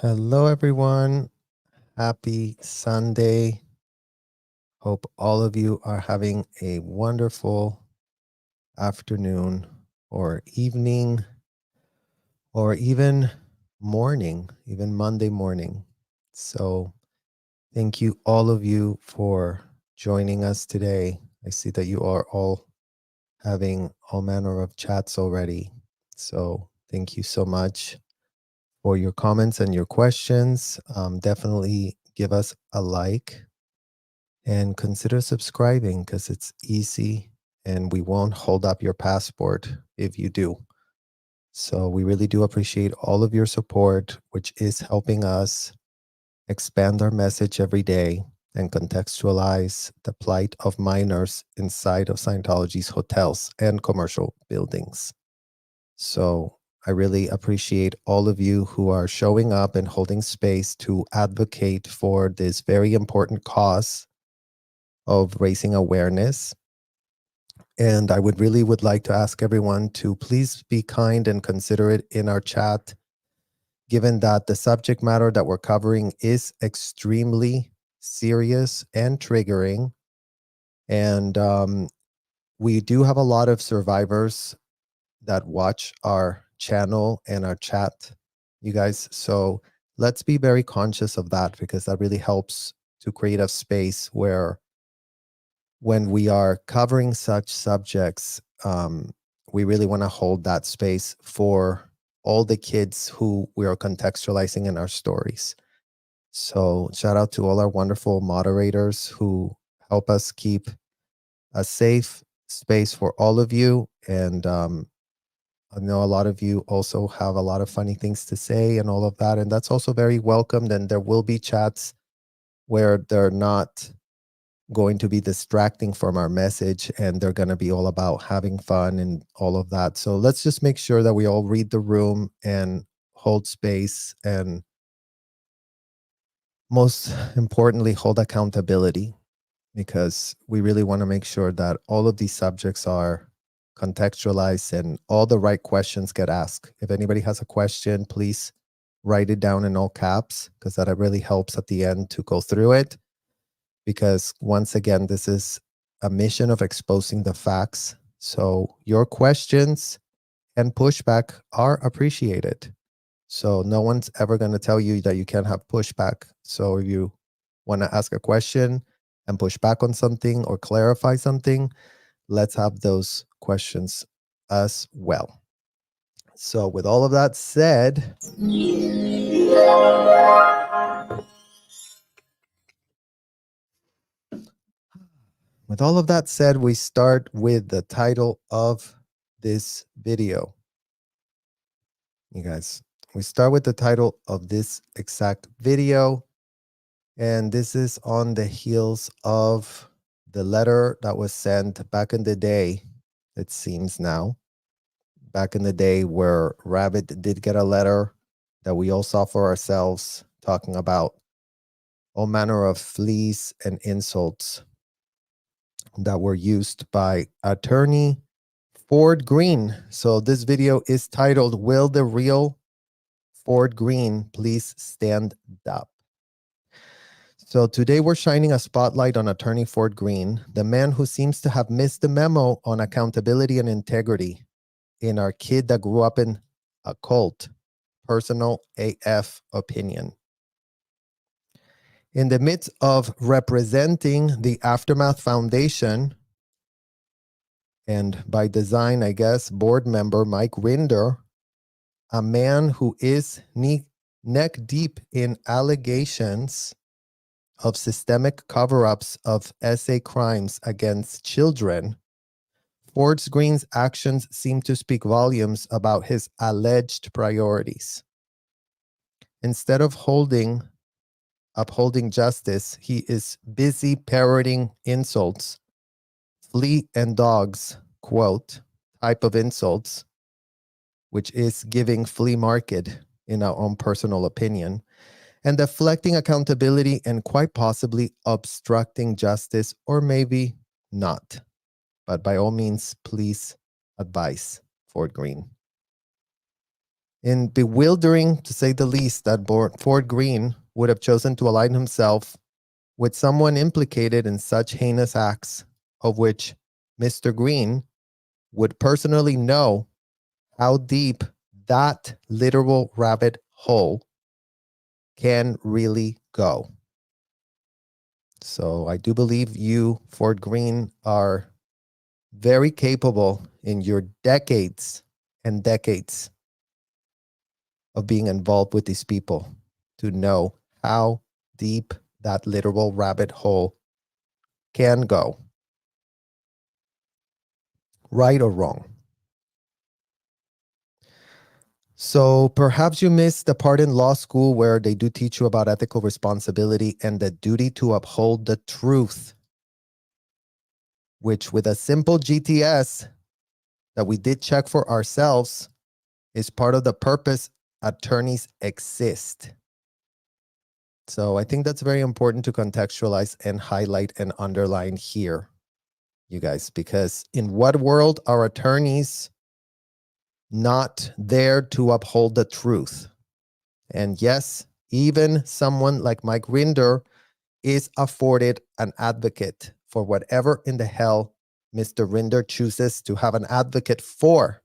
Hello, everyone. Happy Sunday. Hope all of you are having a wonderful afternoon or evening or even morning, even Monday morning. So, thank you, all of you, for joining us today. I see that you are all having all manner of chats already. So, thank you so much for your comments and your questions. Definitely give us a like and consider subscribing because it's easy and we won't hold up your passport if you do. So we really do appreciate all of your support, which is helping us expand our message every day and contextualize the plight of minors inside of Scientology's hotels and commercial buildings. So I really appreciate all of you who are showing up and holding space to advocate for this very important cause of raising awareness. And I would like to ask everyone to please be kind and considerate in our chat, given that the subject matter that we're covering is extremely serious and triggering. And we do have a lot of survivors that watch our channel and our chat, you guys. So let's be very conscious of that, because that really helps to create a space where when we are covering such subjects, we really want to hold that space for all the kids who we are contextualizing in our stories. So shout out to all our wonderful moderators who help us keep a safe space for all of you. And I know a lot of you also have a lot of funny things to say and all of that. And that's also very welcomed. And there will be chats where they're not going to be distracting from our message, and they're going to be all about having fun and all of that. So let's just make sure that we all read the room and hold space, and most importantly, hold accountability, because we really want to make sure that all of these subjects are contextualized and all the right questions get asked. If anybody has a question, please write it down in all caps, because that really helps at the end to go through it. Because once again, this is a mission of exposing the facts. So your questions and pushback are appreciated. So no one's ever going to tell you that you can't have pushback. So if you want to ask a question and push back on something or clarify something, let's have those questions as well. So with all of that said, we start with the title of this video. You guys, we start with the title of this exact video. And this is on the heels of the letter that was sent back in the day, it seems now. Back in the day where Rabbit did get a letter that we all saw for ourselves, talking about all manner of fleas and insults that were used by attorney Ford Green. So this video is titled, "Will the Real Ford Green Please Stand Up?" So today we're shining a spotlight on attorney Ford Green, the man who seems to have missed the memo on accountability and integrity in our kid that grew up in a cult. Personal AF opinion. In the midst of representing the Aftermath Foundation, and by design, I guess, board member Mike Rinder, a man who is neck deep in allegations of systemic cover-ups of SA crimes against children, Ford Green's actions seem to speak volumes about his alleged priorities. Instead of upholding justice, he is busy parroting insults, flea and dogs, quote, type of insults, which is giving Flea Market, in our own personal opinion, and deflecting accountability and quite possibly obstructing justice, or maybe not. But by all means, please advise Ford Green. In bewildering, to say the least, that Ford Green would have chosen to align himself with someone implicated in such heinous acts, of which Mr. Green would personally know how deep that literal rabbit hole can really go. So I do believe you, Ford Green, are very capable in your decades and decades of being involved with these people to know how deep that literal rabbit hole can go, right or wrong. So perhaps you missed the part in law school where they do teach you about ethical responsibility and the duty to uphold the truth, which with a simple GTS that we did check for ourselves is part of the purpose attorneys exist. So I think that's very important to contextualize and highlight and underline here, you guys, because in what world are attorneys not there to uphold the truth? And yes, even someone like Mike Rinder is afforded an advocate for whatever in the hell Mr. Rinder chooses to have an advocate for.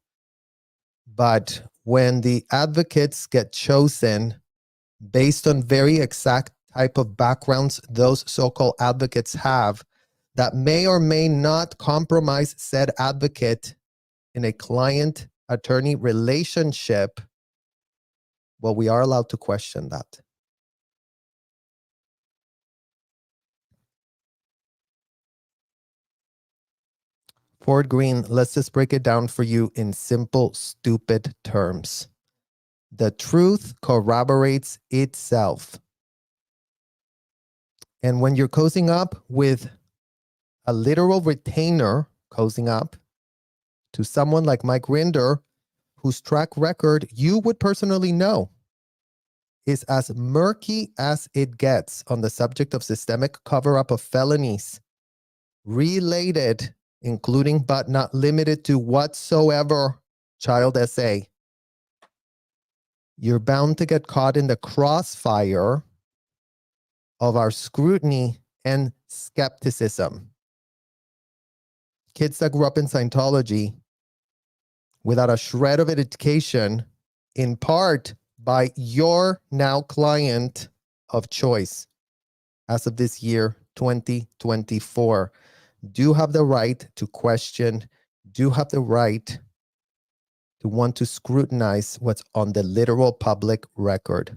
But when the advocates get chosen based on very exact type of backgrounds those so-called advocates have that may or may not compromise said advocate in a client-attorney relationship, well, we are allowed to question that. Ford Green, let's just break it down for you in simple, stupid terms. The truth corroborates itself. And when you're cozying up with a literal retainer, cozying up to someone like Mike Rinder, whose track record you would personally know is as murky as it gets on the subject of systemic cover-up of felonies related, including but not limited to whatsoever child SA, you're bound to get caught in the crossfire of our scrutiny and skepticism. Kids that grew up in Scientology without a shred of education, in part by your now client of choice as of this year, 2024, do have the right to question, do have the right to want to scrutinize what's on the literal public record.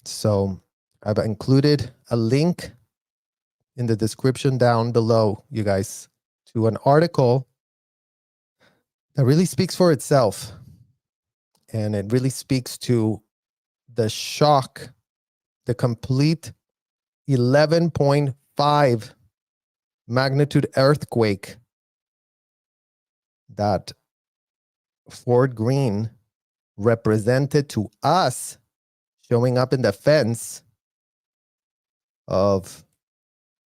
So I've included a link in the description down below, you guys, to an article that really speaks for itself. And it really speaks to the shock, the complete 11.5 magnitude earthquake that Ford Green represented to us, showing up in defense of,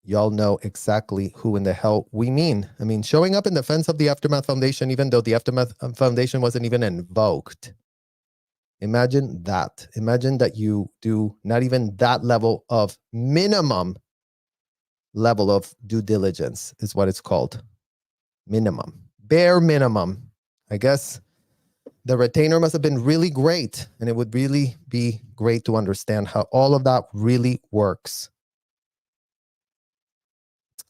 y'all know exactly who in the hell we mean. I mean, showing up in defense of the Aftermath Foundation, even though the Aftermath Foundation wasn't even invoked. Imagine that. Imagine that you do not even that level of minimum level of due diligence is what it's called. Minimum. Bare minimum. I guess the retainer must have been really great, and it would really be great to understand how all of that really works.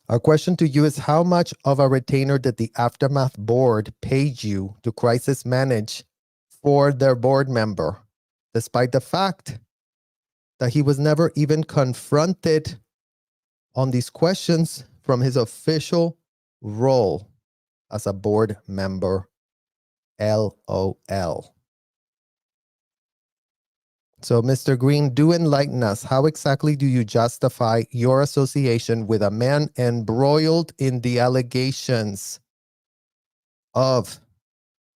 Our question to you is, how much of a retainer did the Aftermath board pay you to crisis manage for their board member, despite the fact that he was never even confronted on these questions from his official role as a board member? LOL. So, Mr. Green, do enlighten us. How exactly do you justify your association with a man embroiled in the allegations of,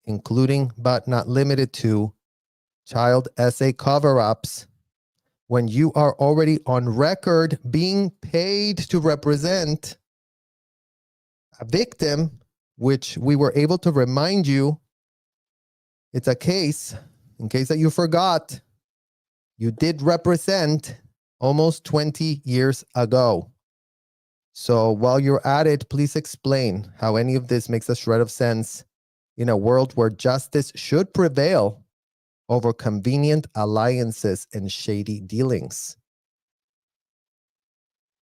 including but not limited to, child SA cover-ups, when you are already on record being paid to represent a victim, which we were able to remind you It's a case, in case that you forgot, you did represent almost 20 years ago. So while you're at it, please explain how any of this makes a shred of sense in a world where justice should prevail over convenient alliances and shady dealings.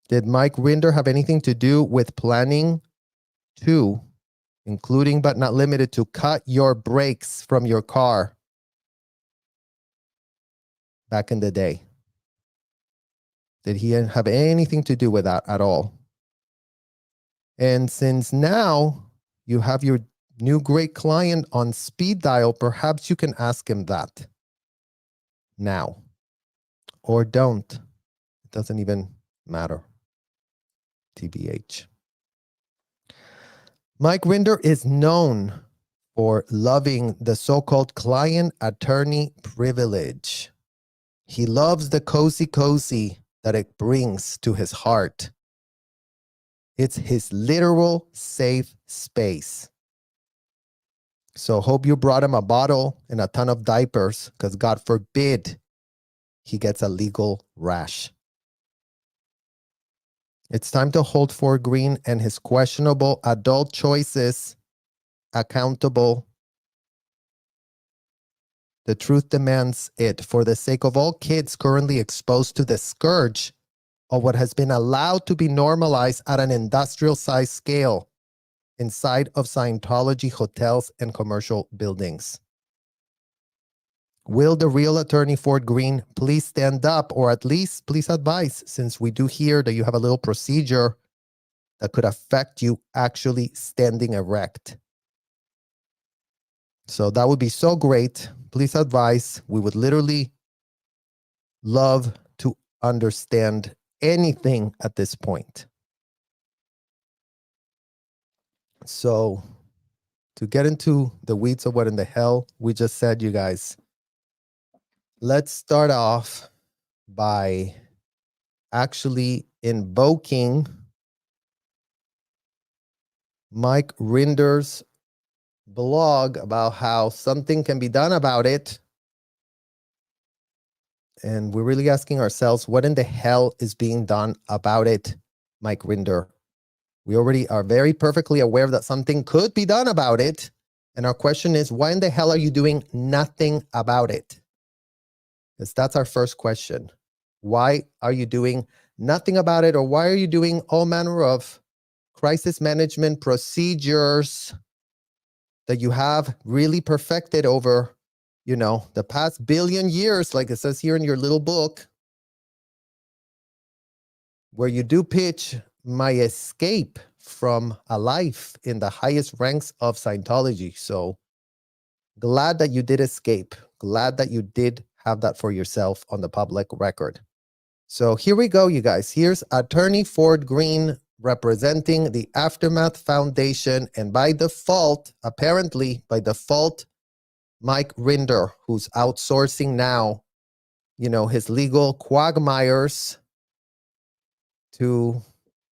Did Mike Rinder have anything to do with planning to, including but not limited to, cut your brakes from your car back in the day? Did he have anything to do with that at all? And since now you have your new great client on speed dial, perhaps you can ask him that now. Or don't. It doesn't even matter. TBH. Mike Rinder is known for loving the so-called client-attorney privilege. He loves the cozy that it brings to his heart. It's his literal safe space. So hope you brought him a bottle and a ton of diapers, because God forbid he gets a legal rash. It's time to hold Fort Greene and his questionable adult choices accountable. The truth demands it for the sake of all kids currently exposed to the scourge of what has been allowed to be normalized at an industrial-sized scale inside of Scientology hotels and commercial buildings. Will the real attorney Fort Greene please stand up, or at least please advise, since we do hear that you have a little procedure that could affect you actually standing erect. So that would be so great. Please advise. We would literally love to understand anything at this point. So to get into the weeds of what in the hell we just said, you guys, let's start off by actually invoking Mike Rinder's blog about how something can be done about it. And we're really asking ourselves, what in the hell is being done about it, Mike Rinder? We already are very perfectly aware that something could be done about it. And our question is, why in the hell are you doing nothing about it? Because that's our first question. Why are you doing nothing about it? Or why are you doing all manner of crisis management procedures that you have really perfected over, the past billion years, like it says here in your little book, where you do pitch my escape from a life in the highest ranks of Scientology. So glad that you did escape. Glad that you did have that for yourself on the public record. So here we go, you guys. Here's attorney Fort Greene representing the Aftermath Foundation, and by default, apparently by default, Mike Rinder, who's outsourcing now, his legal quagmires to,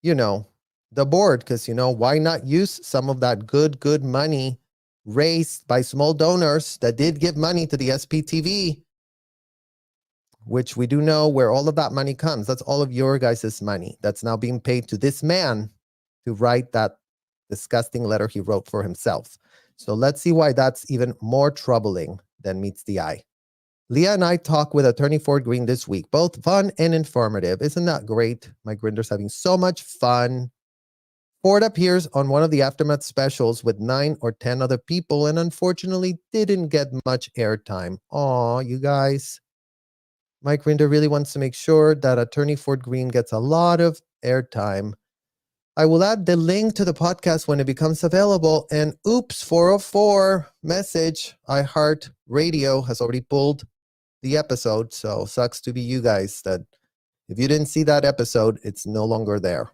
the board, because, why not use some of that good money raised by small donors that did give money to the SPTV, which we do know where all of that money comes. That's all of your guys' money that's now being paid to this man to write that disgusting letter he wrote for himself. So let's see why that's even more troubling than meets the eye. Leah and I talked with attorney Fort Greene this week, both fun and informative. Isn't that great? Mike Rinder's having so much fun. Ford appears on one of the Aftermath specials with 9 or 10 other people and unfortunately didn't get much airtime. Aw, you guys. Mike Rinder really wants to make sure that attorney Fort Greene gets a lot of airtime. I will add the link to the podcast when it becomes available. And oops, 404 message, iHeartRadio has already pulled the episode. So sucks to be you guys that if you didn't see that episode, it's no longer there.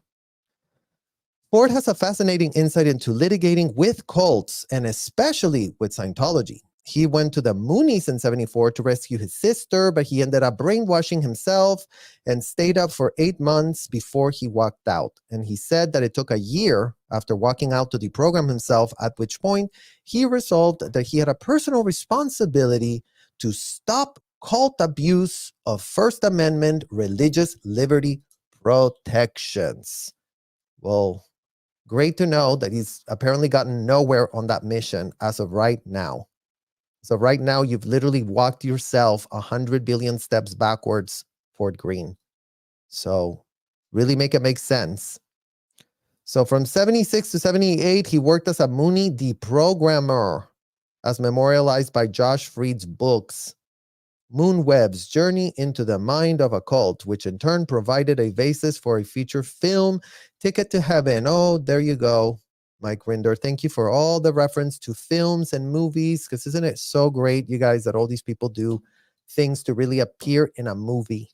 Ford has a fascinating insight into litigating with cults and especially with Scientology. he went to the Moonies in 74 to rescue his sister, but he ended up brainwashing himself and stayed up for 8 months before he walked out. And he said that it took a year after walking out to deprogram himself, at which point he resolved that he had a personal responsibility to stop cult abuse of First Amendment religious liberty protections. Well, great to know that he's apparently gotten nowhere on that mission as of right now. So right now, you've literally walked yourself 100 billion steps backwards, Fort Greene. So really make it make sense. So from 76 to 78, he worked as a Moonie deprogrammer, as memorialized by Josh Freed's books, Moonweb's Journey into the Mind of a Cult, which in turn provided a basis for a feature film, Ticket to Heaven. Oh, there you go, Mike Rinder. Thank you for all the reference to films and movies, because isn't it so great, you guys, that all these people do things to really appear in a movie.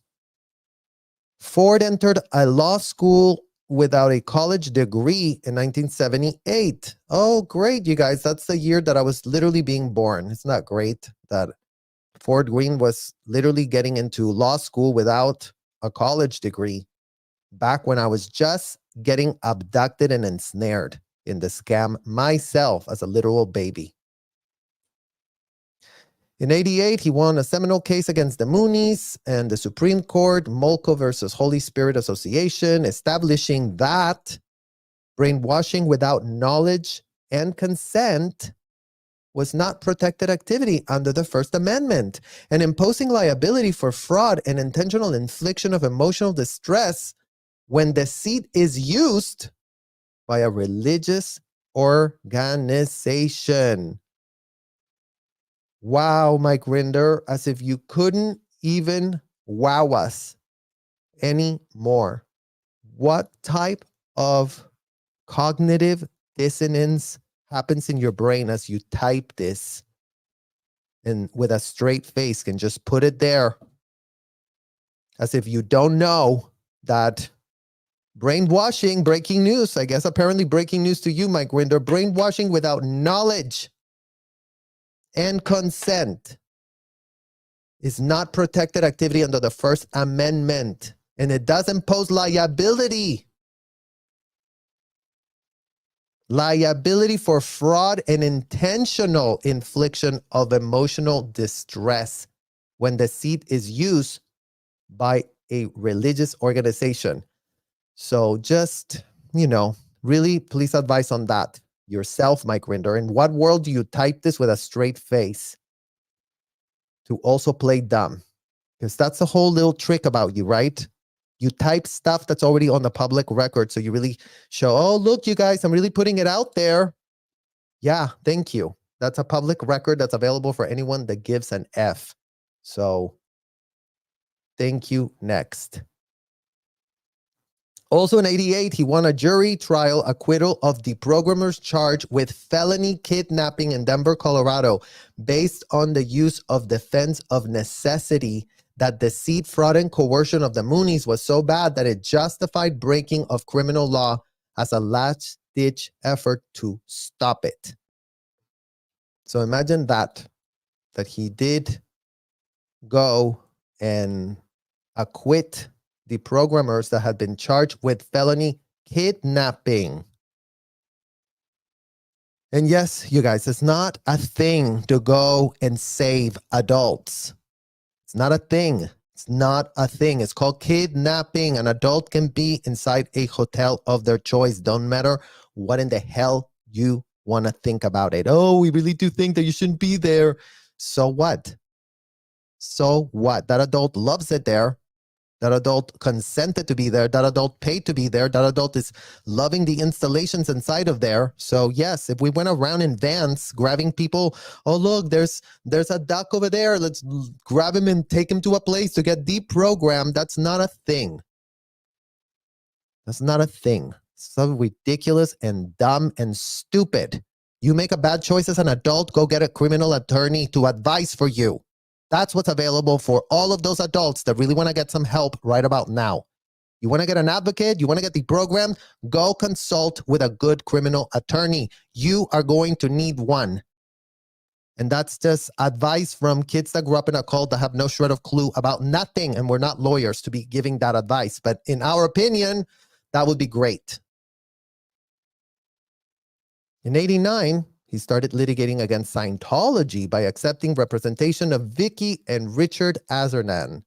Ford entered a law school without a college degree in 1978. Oh, great, you guys. That's the year that I was literally being born. It's not great that Fort Greene was literally getting into law school without a college degree back when I was just getting abducted and ensnared in the scam myself as a literal baby. In 88, he won a seminal case against the Moonies and the Supreme Court, Molko versus Holy Spirit Association, establishing that brainwashing without knowledge and consent was not protected activity under the First Amendment, and imposing liability for fraud and intentional infliction of emotional distress when deceit is used by a religious organization. Wow, Mike Rinder, as if you couldn't even wow us anymore. What type of cognitive dissonance happens in your brain as you type this and with a straight face can just put it there as if you don't know that brainwashing, breaking news, I guess apparently breaking news to you, Mike Rinder, brainwashing without knowledge and consent is not protected activity under the First Amendment, and it does impose liability. Liability for fraud and intentional infliction of emotional distress when deceit is used by a religious organization. So just, really please advise on that yourself, Mike Rinder. In what world do you type this with a straight face to also play dumb? Because that's the whole little trick about you, right? You type stuff that's already on the public record. So you really show, oh, look, you guys, I'm really putting it out there. Yeah, thank you. That's a public record that's available for anyone that gives an F. So thank you. Next. Also in 88, he won a jury trial acquittal of deprogrammers charged with felony kidnapping in Denver, Colorado, based on the use of defense of necessity. That deceit, fraud, and coercion of the Moonies was so bad that it justified breaking of criminal law as a last-ditch effort to stop it. So imagine that he did go and acquit the programmers that had been charged with felony kidnapping. And yes, you guys, it's not a thing to go and save adults. It's not a thing. It's not a thing. It's called kidnapping. An adult can be inside a hotel of their choice. Don't matter what in the hell you want to think about it. Oh, we really do think that you shouldn't be there. So what? So what? That adult loves it there. That adult consented to be there. That adult paid to be there. That adult is loving the installations inside of there. So yes, if we went around in vans grabbing people, oh look, there's a duck over there. Let's grab him and take him to a place to get deprogrammed. That's not a thing. That's not a thing. So ridiculous and dumb and stupid. You make a bad choice as an adult, go get a criminal attorney to advise for you. That's what's available for all of those adults that really want to get some help right about now. You want to get an advocate? You want to get deprogrammed? Go consult with a good criminal attorney. You are going to need one. And that's just advice from kids that grew up in a cult that have no shred of clue about nothing. And we're not lawyers to be giving that advice. But in our opinion, that would be great. In 89, he started litigating against Scientology by accepting representation of Vicky and Richard Azernan.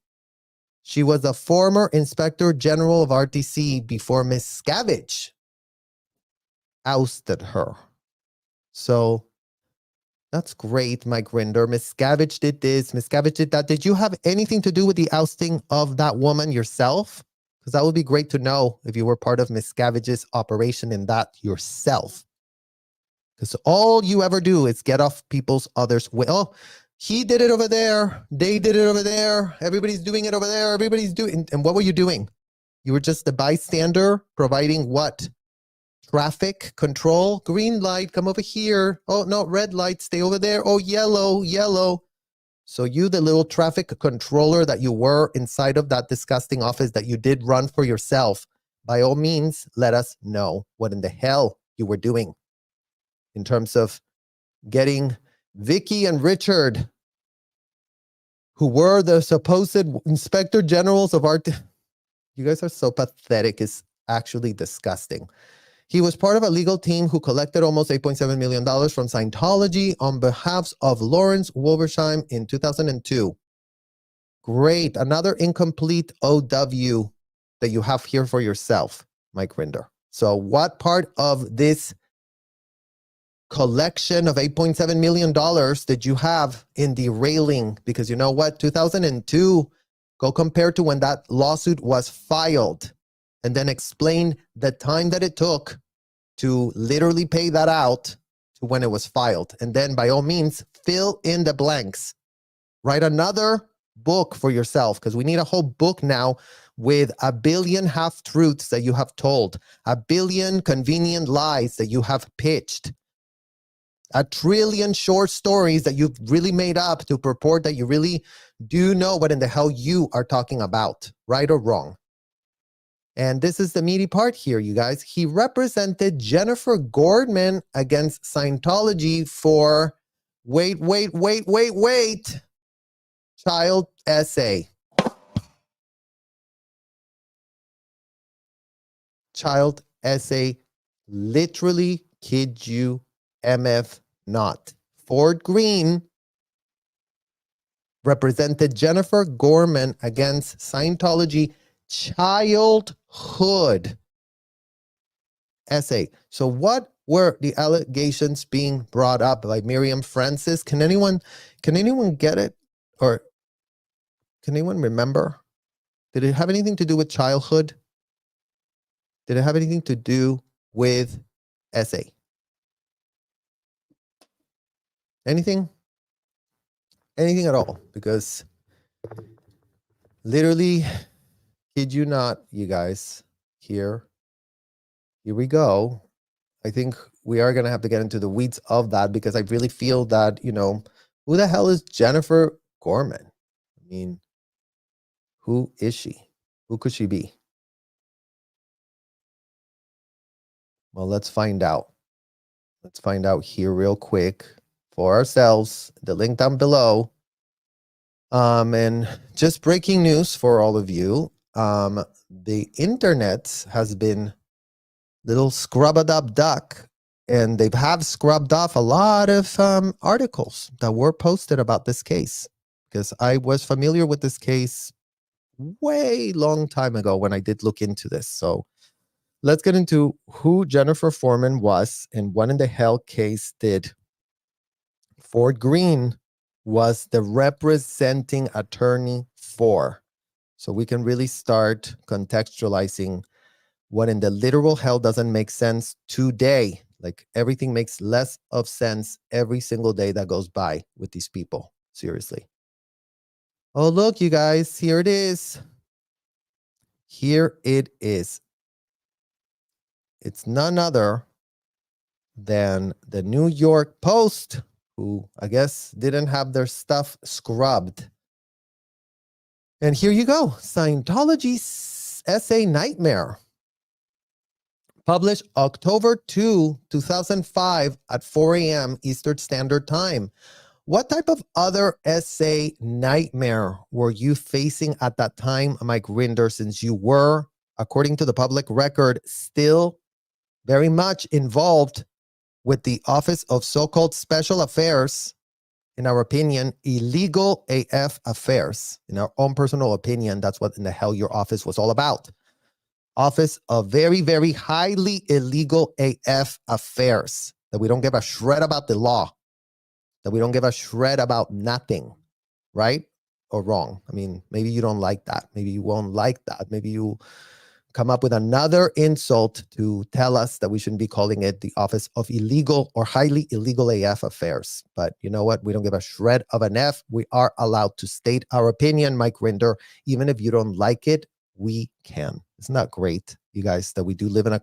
She was a former Inspector General of RTC before Miscavige ousted her. So that's great, Mike Rinder. Miscavige did this, Miscavige did that. Did you have anything to do with the ousting of that woman yourself? Because that would be great to know if you were part of Miscavige's operation in that yourself. Because all you ever do is get off people's others' way. Oh, he did it over there. They did it over there. Everybody's doing it over there. Everybody's doing. And what were you doing? You were just a bystander providing what? Traffic control. Green light, come over here. Oh, no, red light, stay over there. Oh, yellow, yellow. So you, the little traffic controller that you were inside of that disgusting office that you did run for yourself, by all means, let us know what in the hell you were doing in terms of getting Vicky and Richard, who were the supposed inspector generals of art. You guys are so pathetic. It's actually disgusting. He was part of a legal team who collected almost $8.7 million from Scientology on behalf of Lawrence Wolversheim in 2002. Great. Another incomplete OW that you have here for yourself, Mike Rinder. So what part of this collection of $8.7 million did you have in derailing? Because you know what? 2002, go compare to when that lawsuit was filed and then explain the time that it took to literally pay that out to when it was filed. And then by all means, fill in the blanks. Write another book for yourself, because we need a whole book now with 1 billion half-truths that you have told, 1 billion convenient lies that you have pitched, 1 trillion short stories that you've really made up to purport that you really do know what in the hell you are talking about, right or wrong. And this is the meaty part here, you guys. He represented Jennifer Gordman against Scientology for, wait, child essay. Child essay, literally, kid you, MF not. Ford Green represented Jennifer Gorman against Scientology childhood essay. So what were the allegations being brought up by Miriam Francis? Can anyone get it? Or can anyone remember? Did it have anything to do with childhood? Did it have anything to do with essay? Anything? Anything at all? Because literally, kid you not, you guys, here we go. I think we are going to have to get into the weeds of that, because I really feel that, who the hell is Jennifer Gorman? I mean, who is she? Who could she be? Well, let's find out. Let's find out here real quick for ourselves. The link down below. And just breaking news for all of you. The internet has been little scrub-a-dub-duck, and they have scrubbed off a lot of articles that were posted about this case, because I was familiar with this case way long time ago when I did look into this. So let's get into who Jennifer Foreman was and what in the hell case did Ford Green was the representing attorney for. So we can really start contextualizing what in the literal hell doesn't make sense today. Like, everything makes less of sense every single day that goes by with these people. Seriously. Oh, look, you guys, here it is. Here it is. It's none other than the New York Post, who I guess didn't have their stuff scrubbed. And here you go. Scientology's essay nightmare. Published October 2, 2005 at 4 a.m. Eastern Standard Time. What type of other essay nightmare were you facing at that time, Mike Rinder, since you were, according to the public record, still very much involved with the Office of So-Called Special Affairs, in our opinion, illegal AF affairs. In our own personal opinion, that's what in the hell your office was all about. Office of very, very highly illegal AF affairs, that we don't give a shred about the law, that we don't give a shred about nothing, right or wrong. I mean, maybe you don't like that. Maybe you won't like that. Maybe you come up with another insult to tell us that we shouldn't be calling it the Office of Illegal or Highly Illegal AF Affairs. But you know what? We don't give a shred of an F. We are allowed to state our opinion, Mike Rinder. Even if you don't like it, we can. Isn't that great, you guys, that we do live in a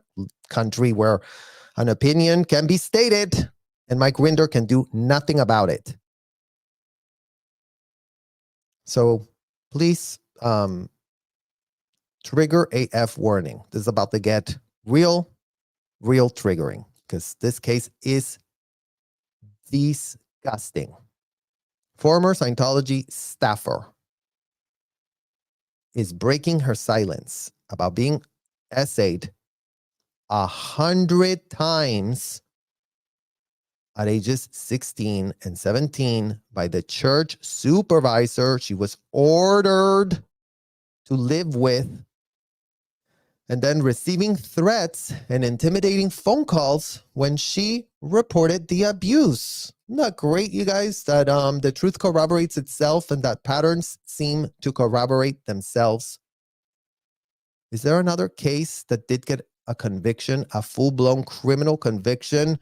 country where an opinion can be stated and Mike Rinder can do nothing about it. So please, trigger AF warning. This is about to get real triggering, because this case is disgusting. Former Scientology staffer is breaking her silence about being essayed 100 times at ages 16 and 17 by the church supervisor she was ordered to live with, and then receiving threats and intimidating phone calls when she reported the abuse. Isn't that great, you guys, that the truth corroborates itself and that patterns seem to corroborate themselves? Is there another case that did get a conviction, a full-blown criminal conviction,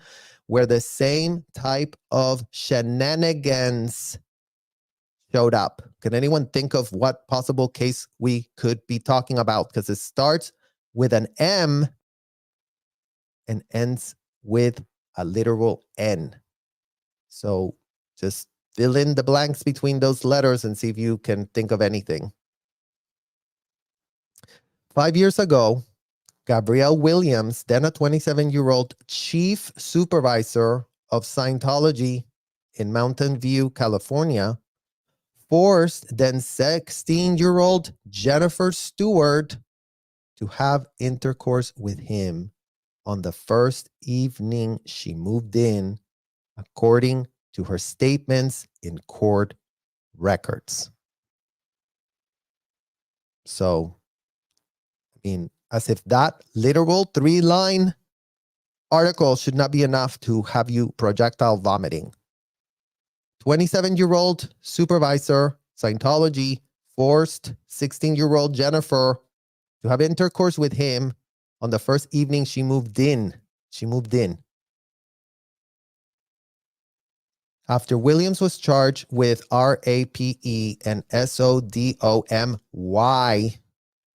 where the same type of shenanigans showed up? Can anyone think of what possible case we could be talking about? Because it starts with an M and ends with a literal N. So just fill in the blanks between those letters and see if you can think of anything. 5 years ago, Gabrielle Williams, then a 27-year-old chief supervisor of Scientology in Mountain View, California, forced then 16-year-old Jennifer Stewart to have intercourse with him on the first evening she moved in, according to her statements in court records. So, I mean, as if that literal 3-line article should not be enough to have you projectile vomiting. 27-year-old supervisor, Scientology, forced 16-year-old Jennifer to have intercourse with him on the first evening she moved in. After Williams was charged with RAPE and SODOMY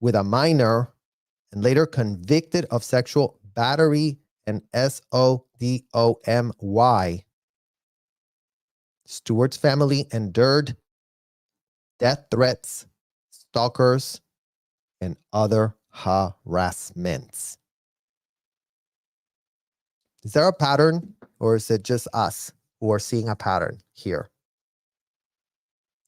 with a minor, and later convicted of sexual battery and SODOMY, Stewart's family endured death threats, stalkers, and other harassments. Is there a pattern, or is it just us who are seeing a pattern here?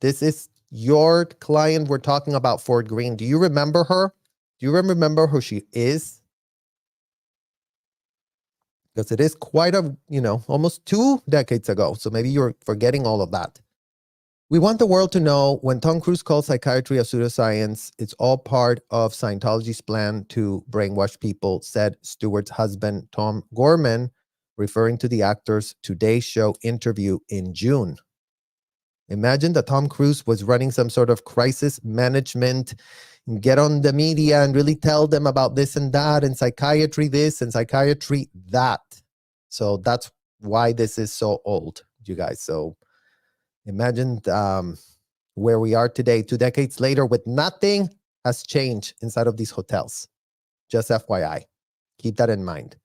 This is your client we're talking about, Ford Green. Do you remember her? Do you remember who she is? Because it is quite a, almost 2 decades ago. So maybe you're forgetting all of that. We want the world to know when Tom Cruise calls psychiatry a pseudoscience, it's all part of Scientology's plan to brainwash people, said Stewart's husband, Tom Gorman, referring to the actor's Today Show interview in June. Imagine that Tom Cruise was running some sort of crisis management, get on the media and really tell them about this and that, and psychiatry this and psychiatry that. So that's why this is so old, you guys. So imagine where we are today, 2 decades later, with nothing has changed inside of these hotels. Just FYI. Keep that in mind.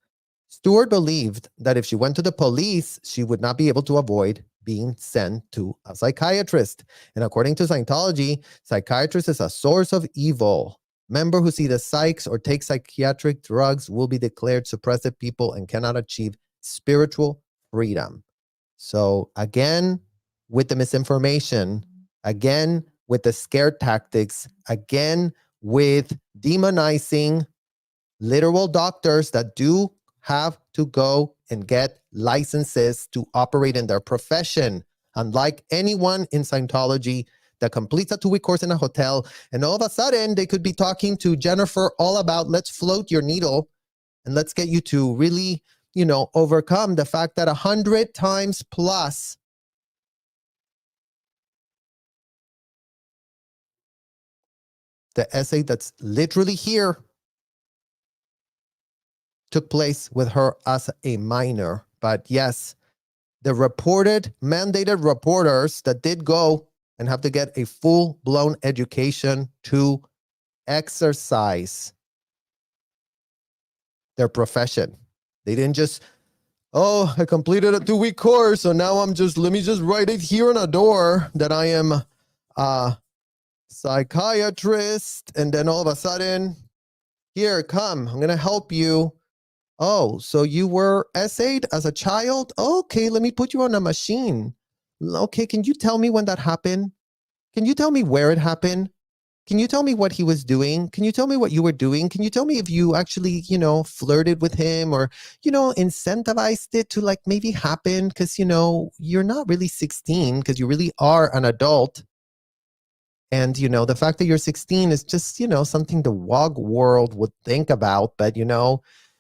Stewart believed that if she went to the police, she would not be able to avoid being sent to a psychiatrist. And according to Scientology, psychiatrist is a source of evil. Members who see the psychs or take psychiatric drugs will be declared suppressive people and cannot achieve spiritual freedom. So again, with the misinformation, again with the scare tactics, again with demonizing literal doctors that do have to go and get licenses to operate in their profession. Unlike anyone in Scientology that completes a 2-week course in a hotel, and all of a sudden they could be talking to Jennifer all about, let's float your needle and let's get you to really, overcome the fact that 100 times plus the essay that's literally here took place with her as a minor. But yes, the mandated reporters that did go and have to get a full-blown education to exercise their profession. They didn't just, I completed a 2-week course, so now let me just write it here on a door that I am a psychiatrist, and then all of a sudden, here, come, I'm going to help you. Oh, so you were essayed as a child? Okay, let me put you on a machine. Okay, can you tell me when that happened? Can you tell me where it happened? Can you tell me what he was doing? Can you tell me what you were doing? Can you tell me if you actually, flirted with him or, incentivized it to like maybe happen? Because, you're not really 16 because you really are an adult. And, the fact that you're 16 is just, something the WOG world would think about. But,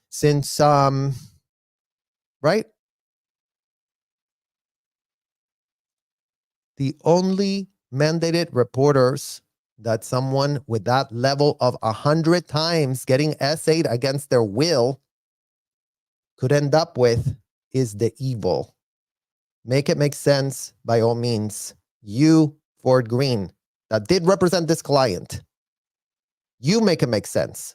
since, right? The only mandated reporters that someone with that level of 100 times getting essayed against their will could end up with is the evil. Make it make sense by all means. You, Ford Green, that did represent this client, you make it make sense.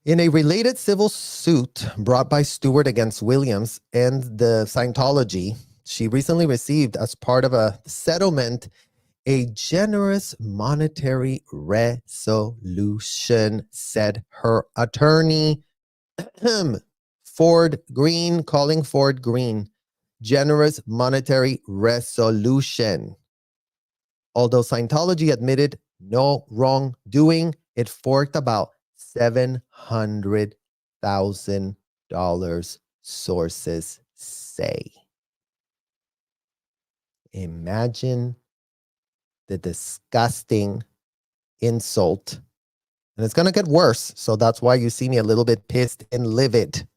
In a related civil suit brought by Stewart against Williams and the Scientology, she recently received, as part of a settlement, a generous monetary resolution, said her attorney. Ford Green, calling Ford Green. Generous monetary resolution. Although Scientology admitted no wrongdoing, it forked about $700,000, sources say. Imagine the disgusting insult. And it's going to get worse. So that's why you see me a little bit pissed and livid.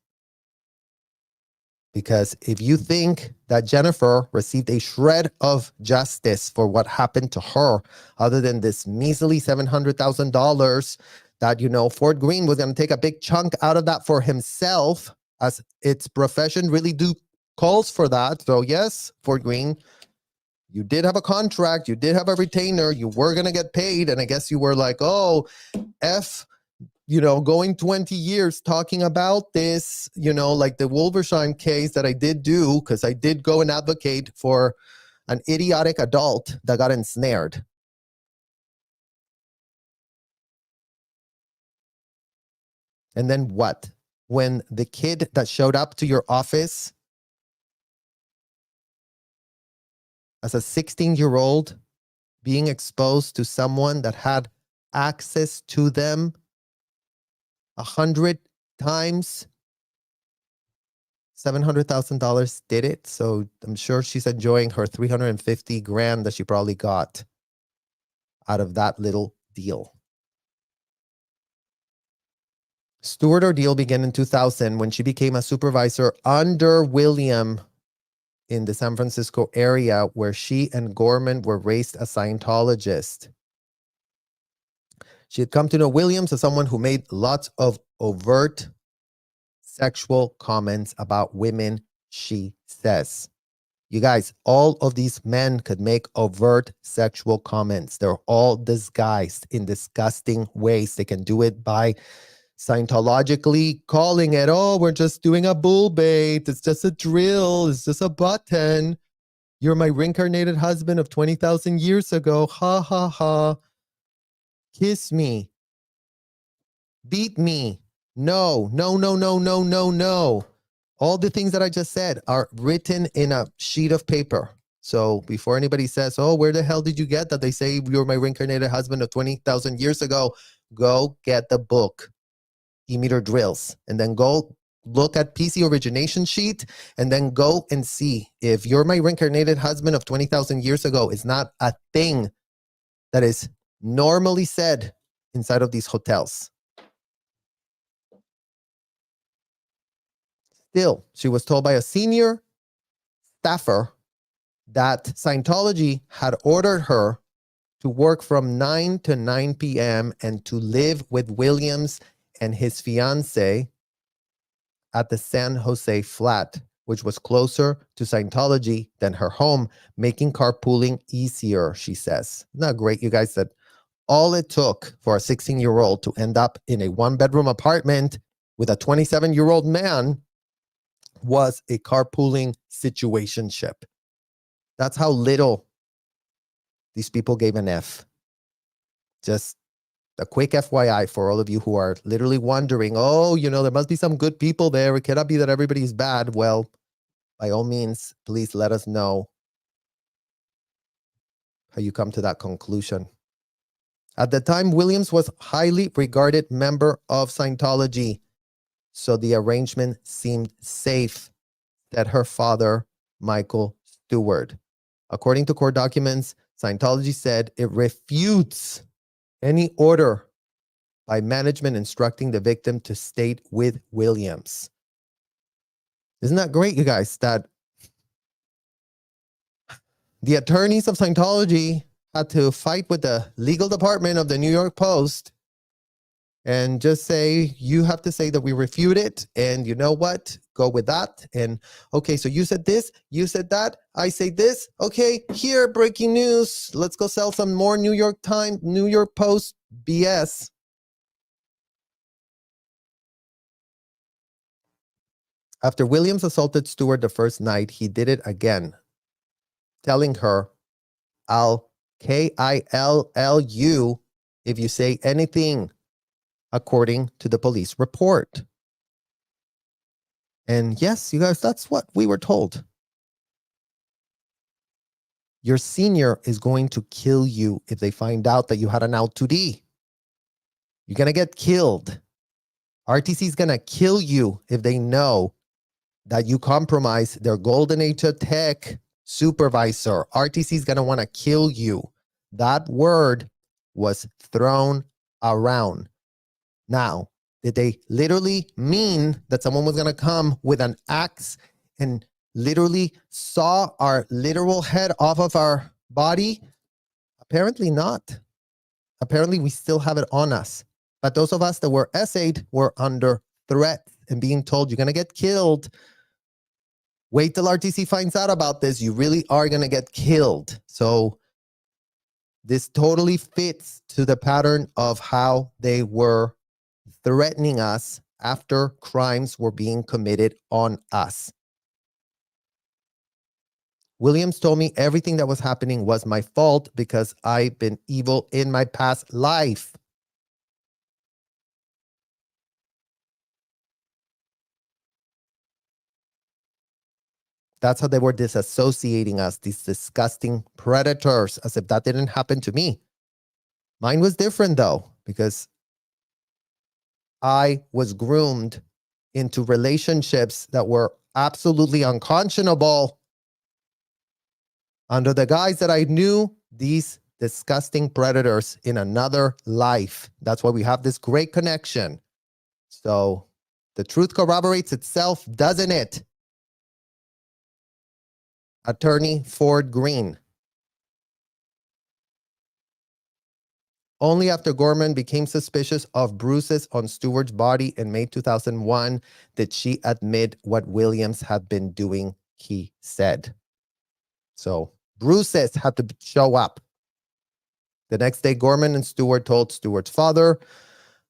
Because if you think that Jennifer received a shred of justice for what happened to her, other than this measly $700,000 that, Ford Green was going to take a big chunk out of that for himself, as its profession really calls for that. So yes, Ford Green, you did have a contract, you did have a retainer, you were going to get paid. And I guess you were like, oh, going 20 years talking about this, like the Wolversheim case that I did do, because I did go and advocate for an idiotic adult that got ensnared. And then what? When the kid that showed up to your office as a 16-year-old being exposed to someone that had access to them 100 times, $700,000 did it. So I'm sure she's enjoying her $350,000 that she probably got out of that little deal. Stewart ordeal began in 2000 when she became a supervisor under William in the San Francisco area, where she and Gorman were raised as Scientologists. She had come to know Williams as someone who made lots of overt sexual comments about women, she says. You guys, all of these men could make overt sexual comments. They're all disguised in disgusting ways. They can do it by Scientologically calling it, oh, we're just doing a bull bait. It's just a drill. It's just a button. You're my reincarnated husband of 20,000 years ago. Ha, ha, ha. Kiss me. Beat me. No, no, no, no, no, no, no. All the things that I just said are written in a sheet of paper. So before anybody says, oh, where the hell did you get that? They say you're my reincarnated husband of 20,000 years ago. Go get the book, E-meter drills, and then go look at PC origination sheet, and then go and see if you're my reincarnated husband of 20,000 years ago is not a thing that is normally said inside of these hotels. Still, she was told by a senior staffer that Scientology had ordered her to work from 9 to 9 p.m. and to live with Williams and his fiancée at the San Jose flat, which was closer to Scientology than her home, making carpooling easier, she says. Isn't that great, you guys, that all it took for a 16-year-old to end up in a one-bedroom apartment with a 27-year-old man was a carpooling situationship. That's how little these people gave an F. Just a quick FYI for all of you who are literally wondering, oh, there must be some good people there. It cannot be that everybody's bad. Well, by all means, please let us know how you come to that conclusion. At the time, Williams was a highly regarded member of Scientology, so the arrangement seemed safe, said her father, Michael Stewart. According to court documents, Scientology said it refutes any order by management instructing the victim to stay with Williams. Isn't that great, you guys, that the attorneys of Scientology had to fight with the legal department of the New York Post and just say, you have to say that we refute it, and you know what? Go with that. And okay, so you said this, you said that, I say this. Okay, here, breaking news. Let's go sell some more New York Post BS. After Williams assaulted Stewart the first night, he did it again, telling her, I'll kill you if you say anything, according to the police report. And yes, you guys, that's what we were told. Your senior is going to kill you if they find out that you had an L2D. You're going to get killed. RTC is going to kill you if they know that you compromised their Golden Age of Tech supervisor. RTC is going to want to kill you. That word was thrown around. Now, did they literally mean that someone was going to come with an axe and literally saw our literal head off of our body? Apparently not. Apparently, we still have it on us. But those of us that were essayed were under threat and being told, you're going to get killed. Wait till RTC finds out about this. You really are going to get killed. So this totally fits to the pattern of how they were threatening us after crimes were being committed on us. Williams told me everything that was happening was my fault because I've been evil in my past life. That's how they were disassociating us, these disgusting predators, as if that didn't happen to me. Mine was different, though, because I was groomed into relationships that were absolutely unconscionable under the guise that I knew these disgusting predators in another life. That's why we have this great connection. So the truth corroborates itself, doesn't it? Attorney Ford Green. Only after Gorman became suspicious of bruises on Stewart's body in May 2001 did she admit what Williams had been doing, he said. So bruises had to show up. The next day, Gorman and Stewart told Stewart's father.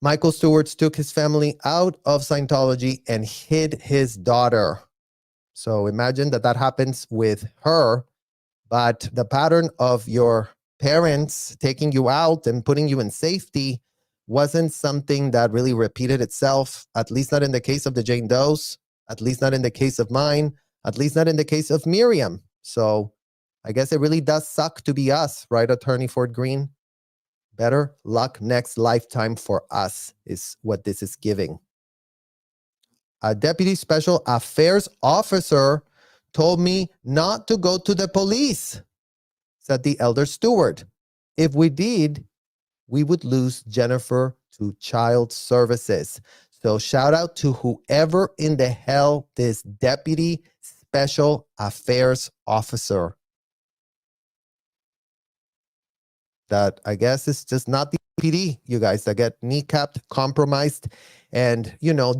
Michael Stewart took his family out of Scientology and hid his daughter. So imagine that happens with her, but the pattern of your parents taking you out and putting you in safety wasn't something that really repeated itself, at least not in the case of the Jane Does. At least not in the case of mine. At least not in the case of Miriam. So I guess it really does suck to be us, right, Attorney Ford Green? Better luck next lifetime for us is what this is giving. A deputy special affairs officer told me not to go to the police, said the elder steward. If we did, we would lose Jennifer to child services. So shout out to whoever in the hell this deputy special affairs officer. That I guess is just not the PD, you guys, that get kneecapped, compromised, and,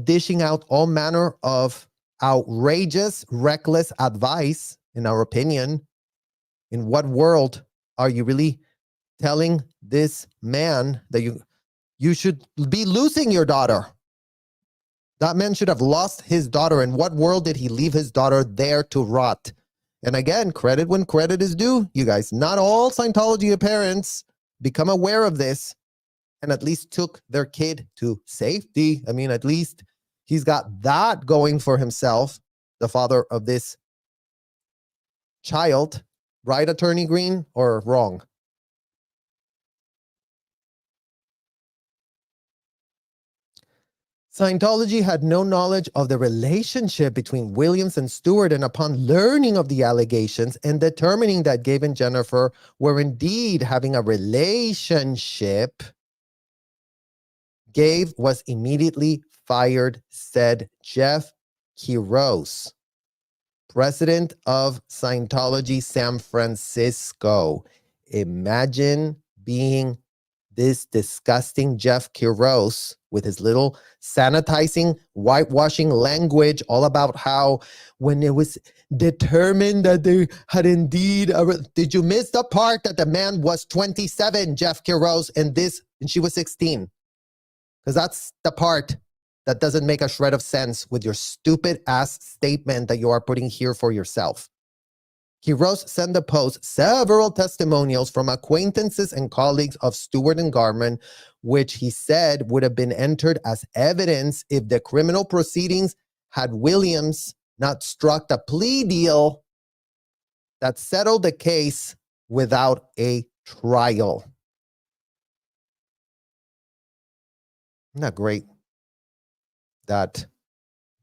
dishing out all manner of outrageous, reckless advice, in our opinion. In what world are you really telling this man that you should be losing your daughter? That man should have lost his daughter. In what world did he leave his daughter there to rot? And again, credit when credit is due, you guys. Not all Scientology parents become aware of this and at least took their kid to safety. I mean, at least he's got that going for himself, the father of this child. Right, Attorney Green, or wrong? Scientology had no knowledge of the relationship between Williams and Stewart, and upon learning of the allegations and determining that Gabe and Jennifer were indeed having a relationship, Gabe was immediately fired, said Jeff Quiroz, president of Scientology San Francisco. Imagine being this disgusting Jeff Quiroz with his little sanitizing, whitewashing language, all about how when it was determined that they had indeed, did you miss the part that the man was 27, Jeff Quiroz, and she was 16? Because that's the part that doesn't make a shred of sense with your stupid ass statement that you are putting here for yourself. Quiroz sent the Post several testimonials from acquaintances and colleagues of Stewart and Garman, which he said would have been entered as evidence if the criminal proceedings had Williams not struck a plea deal that settled the case without a trial. Isn't that great that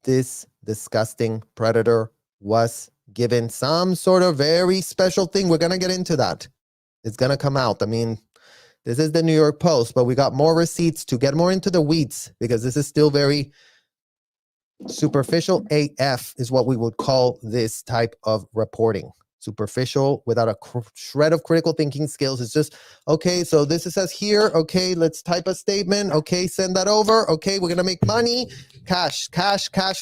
this disgusting predator was given some sort of very special thing? We're going to get into that. It's going to come out. I mean, this is the New York Post, but we got more receipts to get more into the weeds because this is still very superficial AF is what we would call this type of reporting. Superficial without a shred of critical thinking skills. It's just, okay, so this says here, okay, let's type a statement, okay, send that over, okay, we're going to make money, cash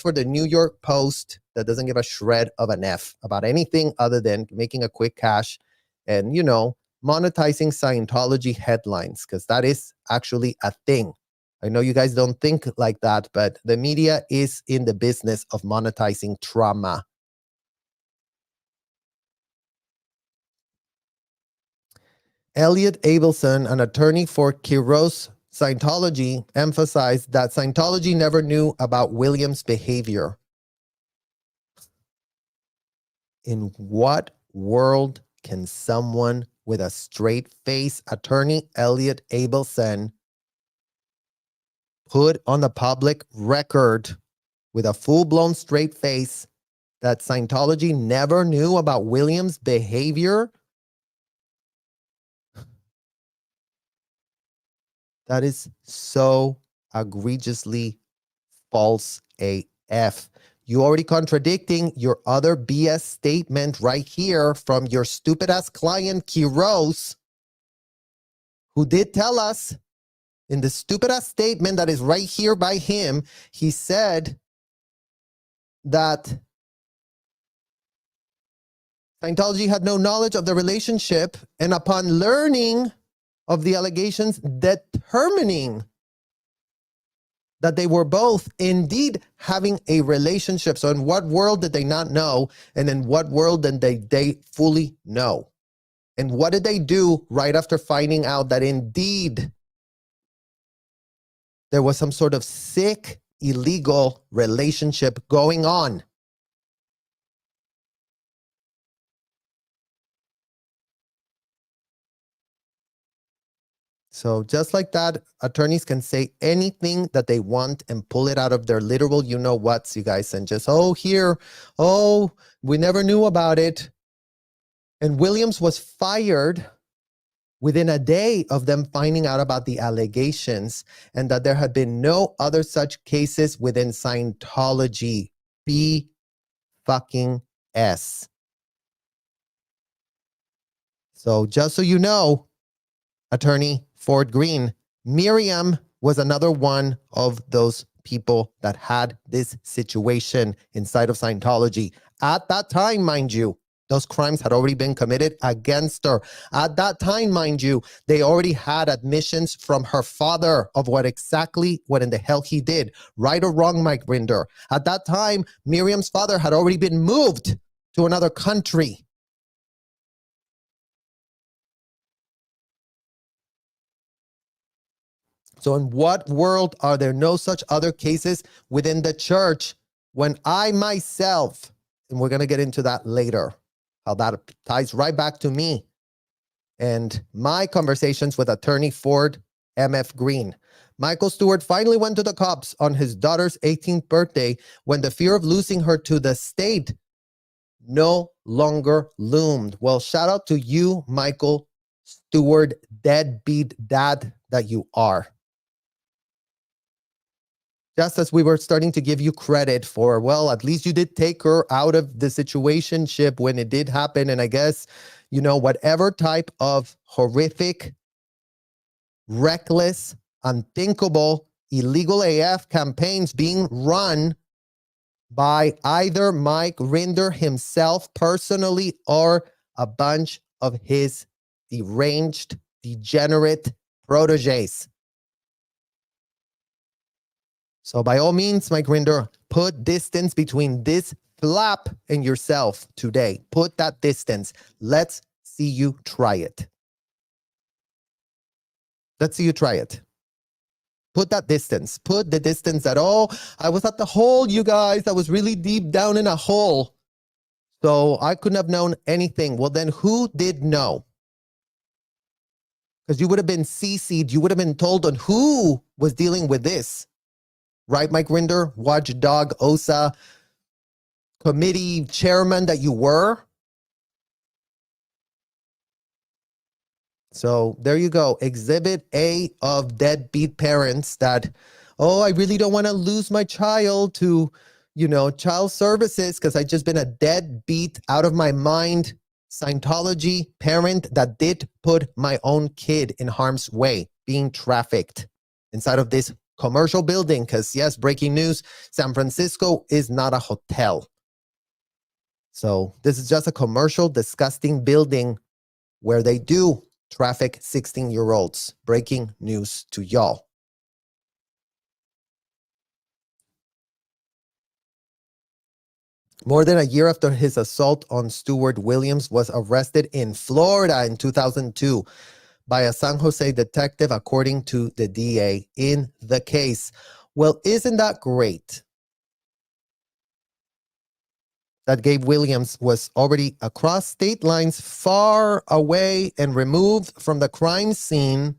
for the New York Post that doesn't give a shred of an F about anything other than making a quick cash and, monetizing Scientology headlines, because that is actually a thing. I know you guys don't think like that, but the media is in the business of monetizing trauma. Elliot Abelson, an attorney for Quiroz Scientology, emphasized that Scientology never knew about Williams' behavior. In what world can someone with a straight face, attorney Elliot Abelson, put on the public record with a full-blown straight face that Scientology never knew about Williams' behavior? That is so egregiously false AF. You already contradicting your other BS statement right here from your stupid ass client Quiroz, who did tell us in the stupid ass statement that is right here by him, he said that Scientology had no knowledge of the relationship, and upon learning of the allegations, determining that they were both indeed having a relationship. So in what world did they not know? And in what world did they fully know? And what did they do right after finding out that indeed there was some sort of sick illegal relationship going on. So just like that, attorneys can say anything that they want and pull it out of their literal you-know-whats, you guys, and just, we never knew about it. And Williams was fired within a day of them finding out about the allegations, and that there had been no other such cases within Scientology. B fucking S. So just so you know, attorney Ford Green, Miriam was another one of those people that had this situation inside of Scientology. At that time, mind you, those crimes had already been committed against her. At that time, mind you, they already had admissions from her father of what in the hell he did. Right or wrong, Mike Rinder. At that time, Miriam's father had already been moved to another country. So in what world are there no such other cases within the church when I myself, and we're going to get into that later, how that ties right back to me and my conversations with attorney Ford M.F. Green. Michael Stewart finally went to the cops on his daughter's 18th birthday when the fear of losing her to the state no longer loomed. Well, shout out to you, Michael Stewart, deadbeat dad that you are. Just as we were starting to give you credit for, well, at least you did take her out of the situationship when it did happen. And I guess, whatever type of horrific, reckless, unthinkable, illegal AF campaigns being run by either Mike Rinder himself personally or a bunch of his deranged, degenerate proteges. So by all means, Mike Rinder, put distance between this flap and yourself today. Put that distance. Let's see you try it. Let's see you try it. Put that distance. Put the distance that, I was at the hole, you guys. I was really deep down in a hole. So I couldn't have known anything. Well, then who did know? Because you would have been CC'd. You would have been told on who was dealing with this. Right, Mike Rinder, watchdog, OSA, committee chairman that you were. So there you go. Exhibit A of deadbeat parents that, I really don't want to lose my child to, child services because I've just been a deadbeat out of my mind Scientology parent that did put my own kid in harm's way, being trafficked inside of this commercial building, because yes, breaking news, San Francisco is not a hotel. So this is just a commercial, disgusting building where they do traffic 16-year-olds. Breaking news to y'all. More than a year after his assault on Stewart, Williams was arrested in Florida in 2002 by a San Jose detective, according to the DA in the case. Well, isn't that great? That Gabe Williams was already across state lines, far away and removed from the crime scene.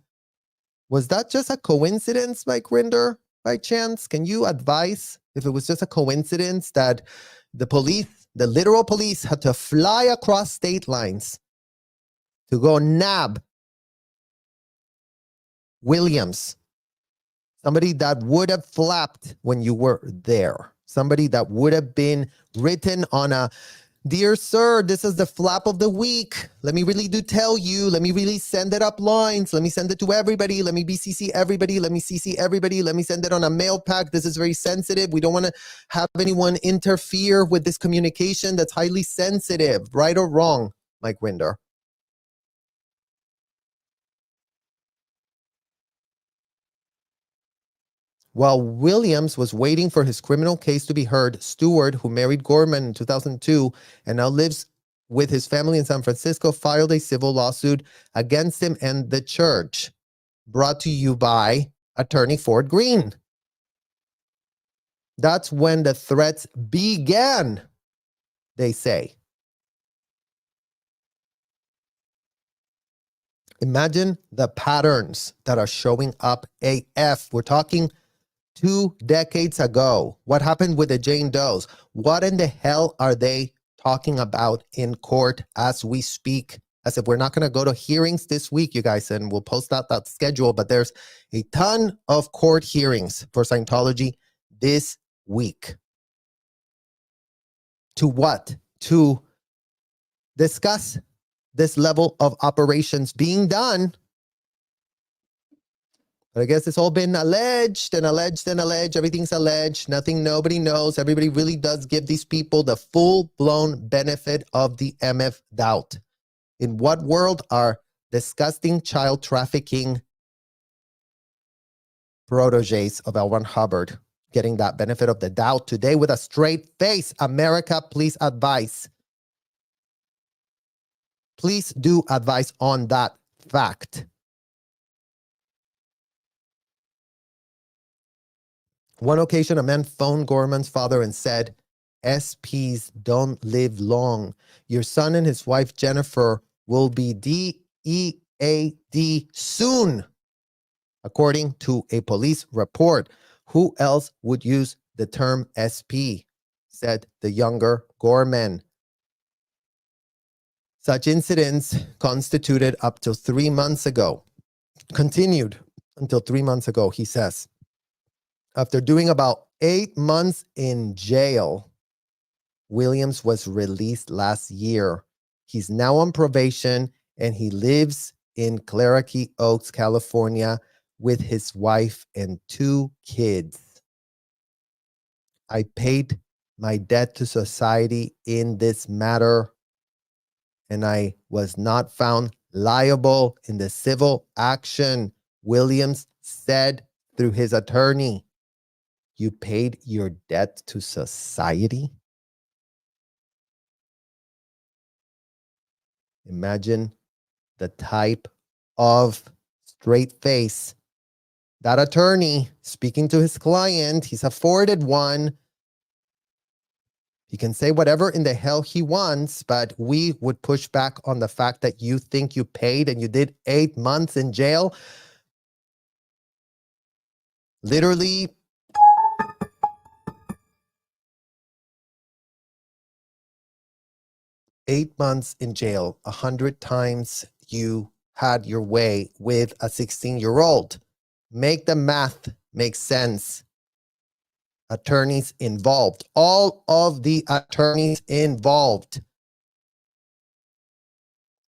Was that just a coincidence, Mike Rinder, by chance? Can you advise if it was just a coincidence that the police, the literal police, had to fly across state lines to go nab Williams, somebody that would have flapped when you were there, somebody that would have been written on a, dear sir, this is the flap of the week. Let me really do tell you. Let me really send it up lines. Let me send it to everybody. Let me BCC everybody. Let me CC everybody. Let me send it on a mail pack. This is very sensitive. We don't want to have anyone interfere with this communication that's highly sensitive. Right or wrong, Mike Rinder? While Williams was waiting for his criminal case to be heard, Stewart, who married Gorman in 2002 and now lives with his family in San Francisco, filed a civil lawsuit against him and the church. Brought to you by attorney Ford Green. That's when the threats began, they say. Imagine the patterns that are showing up AF. We're talking 2 decades ago. What happened with the Jane Does? What in the hell are they talking about in court as we speak? As if we're not going to go to hearings this week, you guys, and we'll post out that schedule. But there's a ton of court hearings for Scientology this week. To what? To discuss this level of operations being done. But I guess it's all been alleged and alleged and alleged. Everything's alleged. Nothing, nobody knows. Everybody really does give these people the full-blown benefit of the MF doubt. In what world are disgusting child trafficking proteges of L. Ron Hubbard getting that benefit of the doubt today with a straight face? America, please advise. Please do advise on that fact. One occasion, a man phoned Gorman's father and said, SPs don't live long. Your son and his wife, Jennifer, will be DEAD soon, according to a police report. Who else would use the term SP? Said the younger Gorman. Such incidents constituted up to 3 months ago. Continued until 3 months ago, he says. After doing about 8 months in jail, Williams was released last year. He's now on probation and he lives in Clarity Oaks, California with his wife and 2 kids. I paid my debt to society in this matter, and I was not found liable in the civil action, Williams said through his attorney. You paid your debt to society? Imagine the type of straight face. That attorney speaking to his client, he's afforded one. He can say whatever in the hell he wants, but we would push back on the fact that you think you paid and you did 8 months in jail. Literally, eight months in jail, 100 times you had your way with a 16-year-old. Make the math make sense. Attorneys involved, all of the attorneys involved.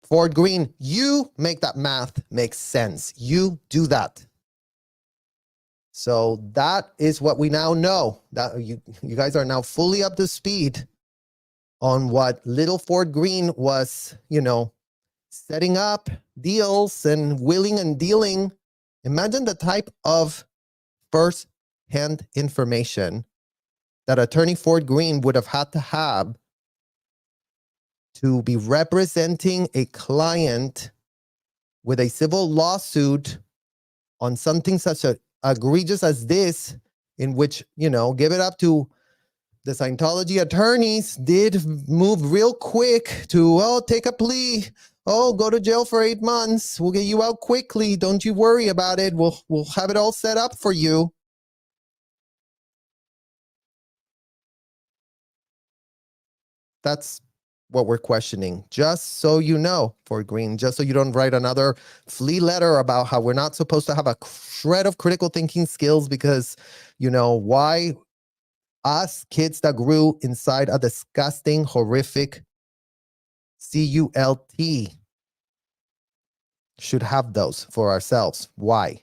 Ford Green, you make that math make sense. You do that. So that is what we now know. That you guys are now fully up to speed on what little Ford Green was, setting up deals and willing and dealing. Imagine the type of first-hand information that attorney Ford Green would have had to have to be representing a client with a civil lawsuit on something such as egregious as this, in which, give it up to the Scientology attorneys, did move real quick to, take a plea. Go to jail for 8 months. We'll get you out quickly. Don't you worry about it. We'll have it all set up for you. That's what we're questioning. Just so you know, Ford Green, just so you don't write another flea letter about how we're not supposed to have a shred of critical thinking skills because, why us kids that grew inside a disgusting, horrific CULT should have those for ourselves. Why?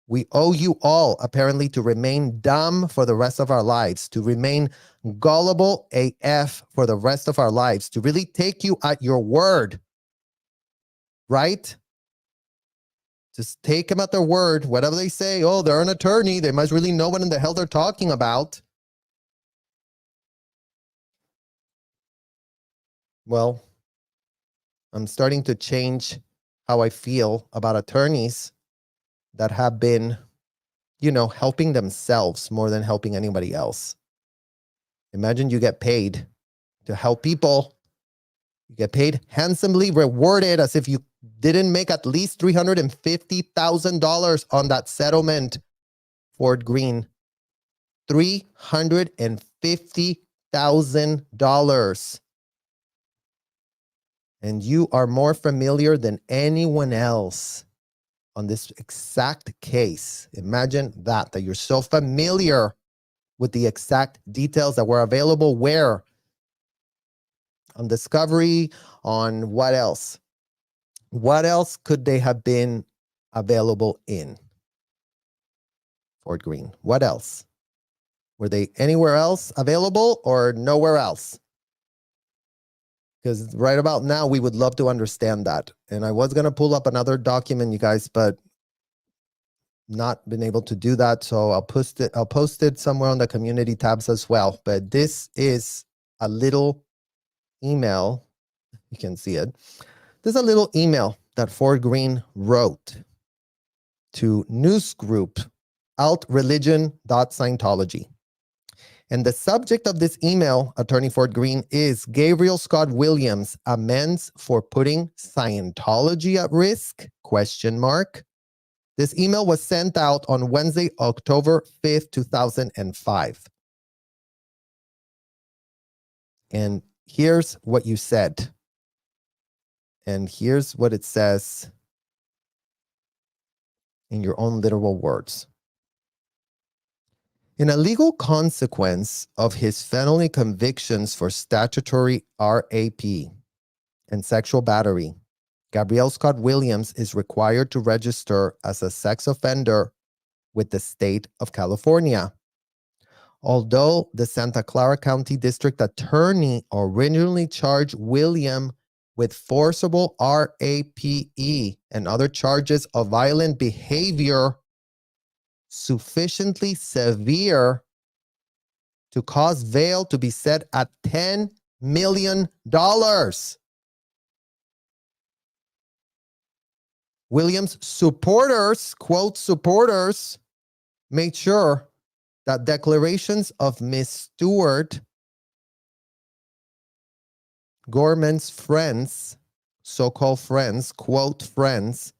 We owe you all, apparently, to remain dumb for the rest of our lives, to remain gullible AF for the rest of our lives, to really take you at your word, right? Just take them at their word. Whatever they say, they're an attorney. They must really know what in the hell they're talking about. Well, I'm starting to change how I feel about attorneys that have been helping themselves more than helping anybody else. Imagine you get paid to help people. You get paid handsomely, rewarded as if you didn't make at least $350,000 on that settlement, Fort Greene. $350,000. And you are more familiar than anyone else on this exact case. Imagine that you're so familiar with the exact details that were available where? On Discovery, on what else? What else could they have been available in Fort Greene? What else? Were they anywhere else available or nowhere else? Because right about now, we would love to understand that. And I was going to pull up another document, you guys, but not been able to do that. So I'll post it somewhere on the community tabs as well. But this is a little email. You can see it. There's a little email that Fort Greene wrote to news group outreligion.scientology. And the subject of this email, Attorney Fort Greene, is Gabriel Scott Williams amends for putting Scientology at risk? ? This email was sent out on Wednesday, October 5th, 2005. And here's what you said. And here's what it says in your own literal words. In a legal consequence of his felony convictions for statutory RAP and sexual battery, Gabriel Scott Williams is required to register as a sex offender with the state of California. Although the Santa Clara County District Attorney originally charged William with forcible RAPE and other charges of violent behavior sufficiently severe to cause bail to be set at $10 million. Williams' supporters, quote, supporters, made sure that declarations of Ms. Stewart, Gorman's friends, so-called friends, quote, friends,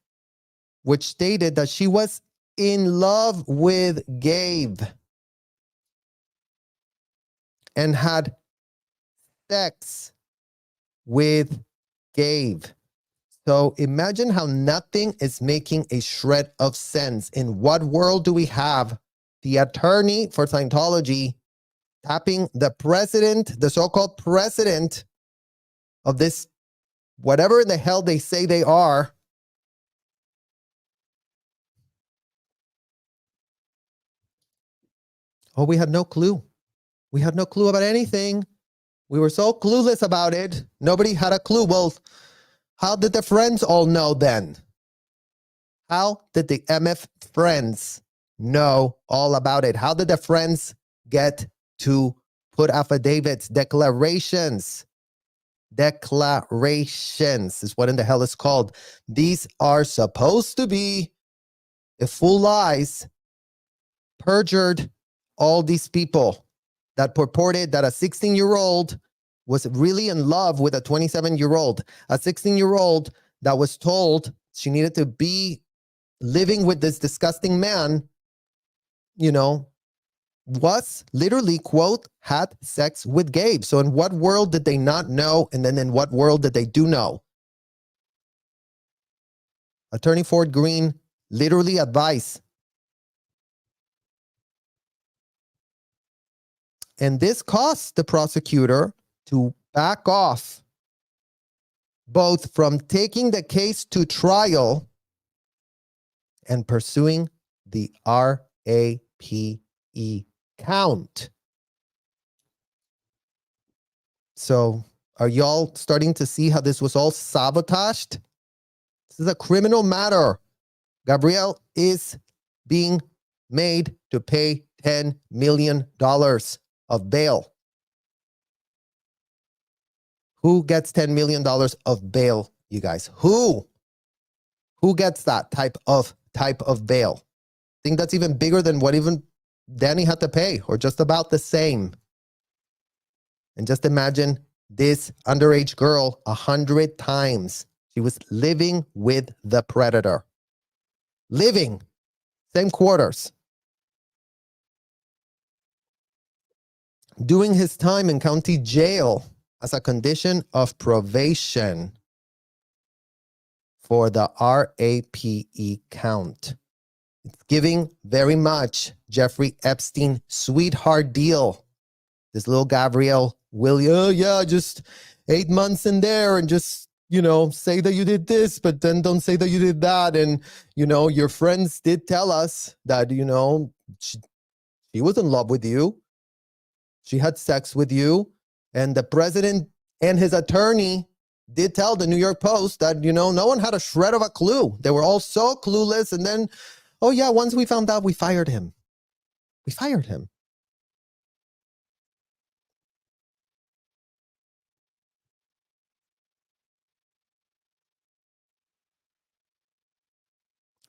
which stated that she was in love with Gabe and had sex with Gabe. So imagine how nothing is making a shred of sense. In what world do we have the attorney for Scientology tapping the president, the so-called president of this, whatever the hell they say they are, oh, we had no clue. We had no clue about anything. We were so clueless about it. Nobody had a clue. Well, how did the friends all know then? How did the MF friends know all about it? How did the friends get to put affidavits, declarations? Declarations is what in the hell it's called. These are supposed to be, if full lies, perjured all these people that purported that a 16-year-old was really in love with a 27-year-old, a 16-year-old that was told she needed to be living with this disgusting man, was literally, quote, had sex with Gabe. So in what world did they not know? And then in what world did they do know? Attorney Fort Greene literally advised. And this caused the prosecutor to back off both from taking the case to trial and pursuing the RAPE count. So are y'all starting to see how this was all sabotaged? This is a criminal matter. Gabriel is being made to pay $10 million of bail. Who gets $10 million of bail, you guys? Who gets that type of bail? think that's even bigger than what even Danny had to pay, or just about the same. And just imagine this underage girl 100 times. She was living with the predator. Living, same quarters. Doing his time in county jail as a condition of probation for the RAPE count. It's giving very much Jeffrey Epstein sweetheart deal. This little Gabrielle Willie, oh yeah, just 8 months in there and just, say that you did this, but then don't say that you did that. And, your friends did tell us that, she was in love with you. She had sex with you. And the president and his attorney did tell the New York Post that, no one had a shred of a clue. They were all so clueless. And then, oh yeah, once we found out, we fired him. We fired him.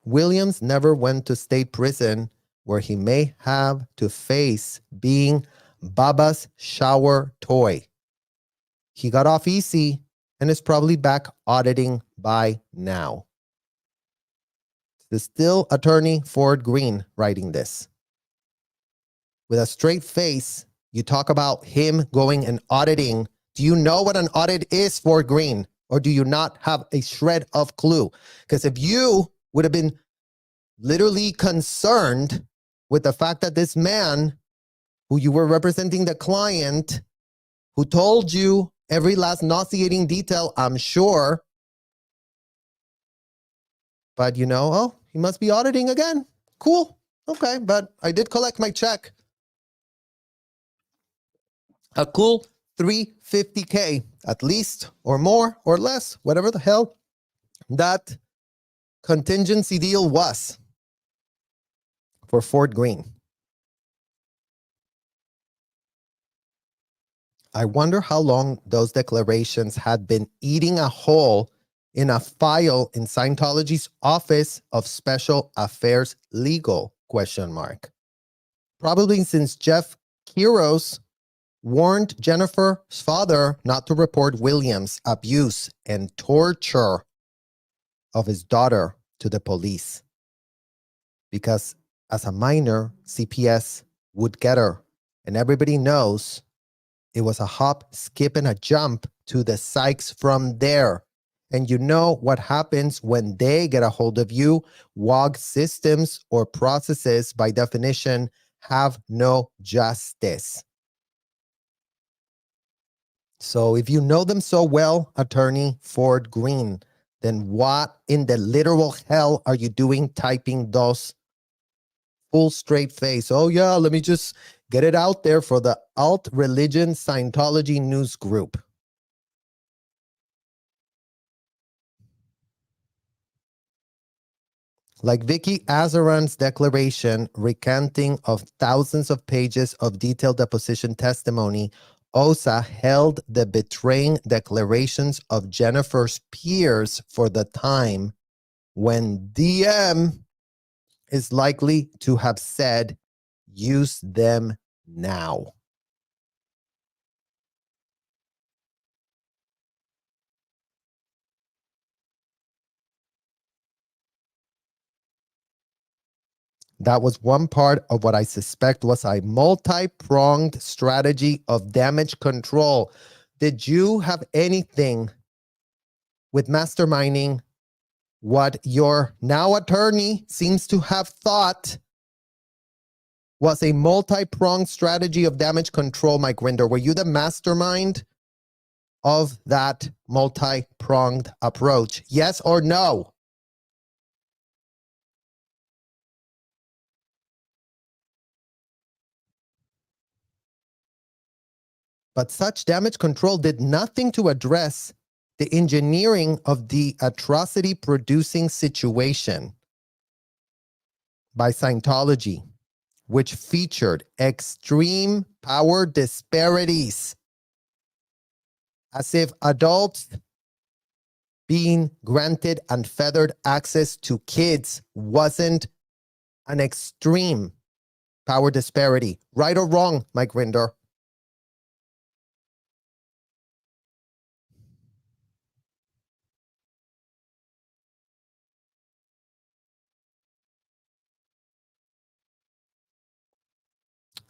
Williams never went to state prison, where he may have to face being Baba's shower toy. He got off easy and is probably back auditing by now. The still attorney Ford Green writing this. With a straight face, you talk about him going and auditing. Do you know what an audit is, Ford Green? Or do you not have a shred of clue? Because if you would have been literally concerned with the fact that this man, who you were representing the client, who told you every last nauseating detail, I'm sure, but oh, he must be auditing again. Cool. Okay, but I did collect my check. A cool $350K, at least, or more, or less, whatever the hell that contingency deal was for Fort Greene. I wonder how long those declarations had been eating a hole in a file in Scientology's Office of Special Affairs Legal, ? Probably since Jeff Quiros warned Jennifer's father not to report Williams' abuse and torture of his daughter to the police. Because as a minor, CPS would get her. And everybody knows it was a hop, skip, and a jump to the psychs from there. And you know what happens when they get a hold of you. WOG systems or processes, by definition, have no justice. So if you know them so well, attorney Ford Green, then what in the literal hell are you doing typing those full straight face? Oh yeah, let me just get it out there for the alt religion Scientology news group. Like Vicky Azaran's declaration recanting of thousands of pages of detailed deposition testimony, OSA held the betraying declarations of Jennifer's peers for the time when DM is likely to have said, use them now. That was one part of what I suspect was a multi-pronged strategy of damage control. Did you have anything with masterminding what your now attorney seems to have thought was a multi-pronged strategy of damage control, Mike Rinder? Were you the mastermind of that multi-pronged approach? Yes or no? But such damage control did nothing to address the engineering of the atrocity-producing situation by Scientology, which featured extreme power disparities, as if adults being granted unfettered access to kids wasn't an extreme power disparity. Right or wrong, Mike Rinder?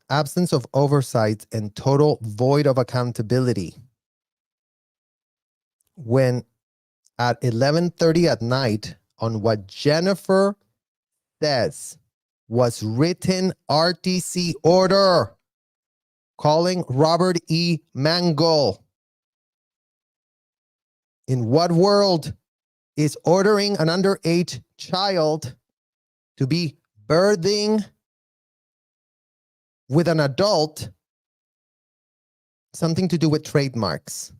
Absence of oversight and total void of accountability. When at 11:30 at night on what Jennifer says was written RTC order calling Robert E. Mangle. In what world is ordering an underage child to be birthing with an adult something to do with trademarks?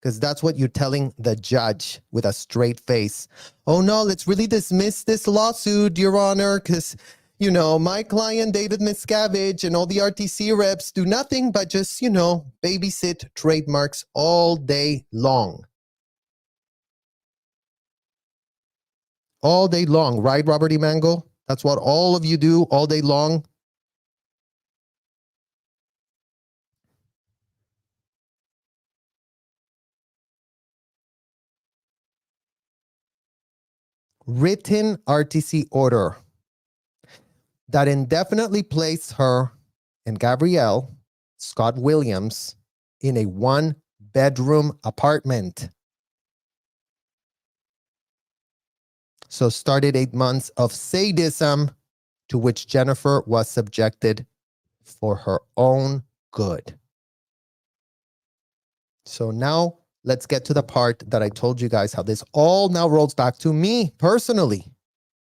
Because that's what you're telling the judge with a straight face. Oh no, let's really dismiss this lawsuit, Your Honor, because, you know, my client, David Miscavige, and all the RTC reps do nothing but just, you know, babysit trademarks all day long. All day long, right, Robert E. Mangle? That's what all of you do all day long. Written RTC order that indefinitely placed her and Gabrielle Scott Williams in a one-bedroom apartment. So started 8 months of sadism to which Jennifer was subjected for her own good. So now let's get to the part that I told you guys how this all now rolls back to me personally,